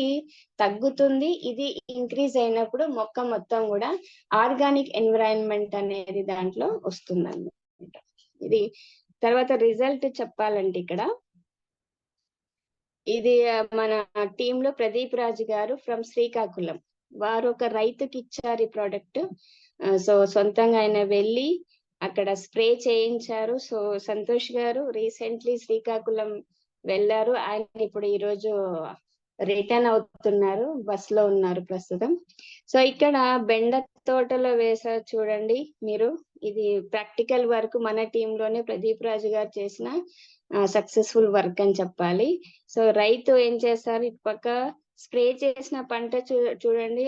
తగ్గుతుంది. ఇది ఇంక్రీజ్ అయినప్పుడు మొక్క మొత్తం కూడా ఆర్గానిక్ ఎన్విరాన్మెంట్ అనేది దాంట్లో వస్తుంది అన్నమాట. ఇది తర్వాత రిజల్ట్ చెప్పాలంటే ఇక్కడ ఇది మన టీమ్ లో ప్రదీప్ రాజు గారు ఫ్రమ్ శ్రీకాకుళం, వారు ఒక రైతుకి ఇచ్చారు ఈ ప్రోడక్ట్. సో సొంతంగా ఆయన వెళ్ళి అక్కడ స్ప్రే చేయించారు. సో సంతోష్ గారు రీసెంట్లీ శ్రీకాకుళం వెళ్ళారు. ఆయన ఇప్పుడు ఈ రోజు రిటర్న్ అవుతున్నారు, బస్ లో ఉన్నారు ప్రస్తుతం. సో ఇక్కడ బెండ తోటలో వేసారు చూడండి మీరు. ఇది ప్రాక్టికల్ వర్క్ మన టీమ్ లోనే ప్రదీప్ రాజు గారు చేసిన సక్సెస్ఫుల్ వర్క్ అని చెప్పాలి. సో రైతు ఏం చేస్తారు, ఇటు పక్క స్ప్రే చేసిన పంట చూడండి,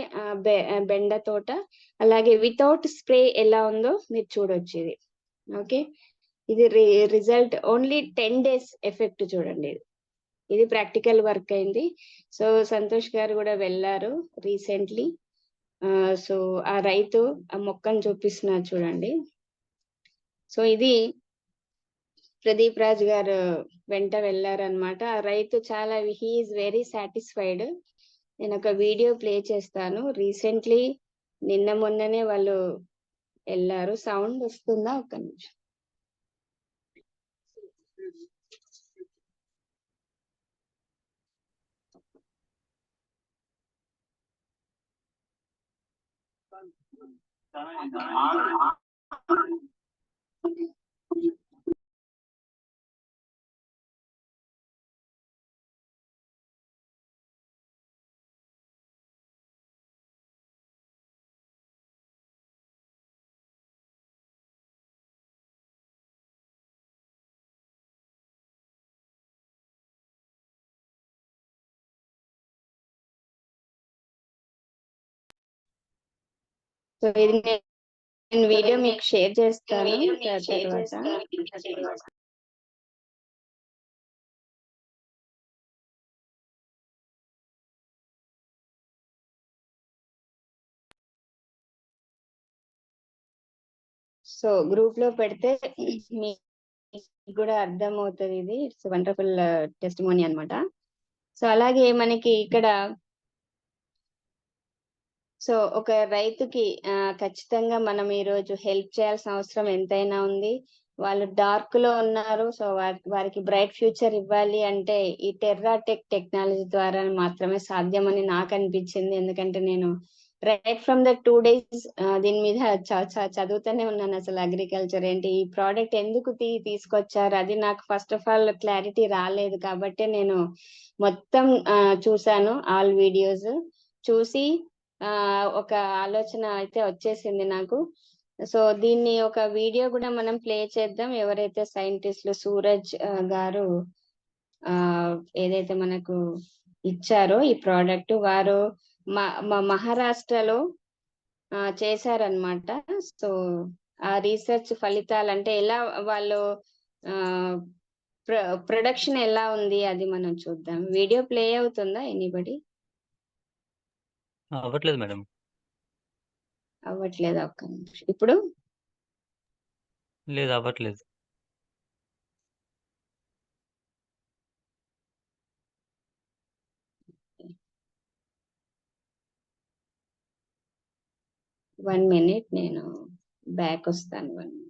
బెండ తోట. అలాగే వితౌట్ స్ప్రే ఎలా ఉందో మీరు చూడొచ్చు ఇది. ఓకే, ఇది రిజల్ట్ ఓన్లీ 10 days ఎఫెక్ట్ చూడండి. ఇది ప్రాక్టికల్ వర్క్ అయింది. సో సంతోష్ గారు కూడా వెళ్ళారు రీసెంట్లీ. సో ఆ రైతు ఆ మొక్కను చూపిస్తున్నారు చూడండి. సో ఇది ప్రదీప్ రాజ్ గారు వెంట వెళ్ళారనమాట. ఆ రైతు చాలా హీఈస్ వెరీ సాటిస్ఫైడ్. నేను ఒక వీడియో ప్లే చేస్తాను. రీసెంట్లీ నిన్న మొన్ననే వాళ్ళు వెళ్ళారు. సౌండ్ వస్తుందా? ఒక్క నిమిషం. సో ఇది నేను వీడియో మీకు షేర్ చేస్తాను తర్వాత. సో సో గ్రూప్ లో పెడితే మీకు కూడా అర్థం అవుతుంది. ఇది ఇట్స్ వండర్ఫుల్ టెస్టిమోనీ అన్నమాట. సో అలాగే మనకి ఇక్కడ సో ఒక రైతుకి ఖచ్చితంగా మనం ఈ రోజు హెల్ప్ చేయాల్సిన అవసరం ఎంతైనా ఉంది. వాళ్ళు డార్క్ లో ఉన్నారు. సో వారికి బ్రైట్ ఫ్యూచర్ ఇవ్వాలి అంటే ఈ టెర్రాటెక్ టెక్నాలజీ ద్వారా మాత్రమే సాధ్యమని నాకు అనిపించింది. ఎందుకంటే నేను రైట్ ఫ్రమ్ ద 2 days దీని మీద చదువుతూనే ఉన్నాను. అసలు అగ్రికల్చర్ ఏంటి, ఈ ప్రోడక్ట్ ఎందుకు తీసుకొచ్చారు, అది నాకు ఫస్ట్ ఆఫ్ ఆల్ క్లారిటీ రాలేదు. కాబట్టి నేను మొత్తం చూసాను, ఆల్ వీడియోస్ చూసి ఒక ఆలోచన అయితే వచ్చేసింది నాకు. సో దీన్ని ఒక వీడియో కూడా మనం ప్లే చేద్దాం. ఎవరైతే సైంటిస్టులు సూరజ్ గారు ఏదైతే మనకు ఇచ్చారో ఈ ప్రోడక్ట్, వారు మా మహారాష్ట్రలో చేశారనమాట. సో ఆ రీసెర్చ్ ఫలితాలు అంటే ఎలా వాళ్ళు ప్రొడక్షన్ ఎలా ఉంది అది మనం చూద్దాం. వీడియో ప్లే అవుతుందా ఎనీబడి? అవ్వట్లేదు మేడం. అవ్వట్లేదు, ఒక్క నిమిషం. ఇప్పుడు లేదు, అవ్వట్లేదు. వన్ మినిట్, నేను బ్యాక్ వస్తాను. 1 minute.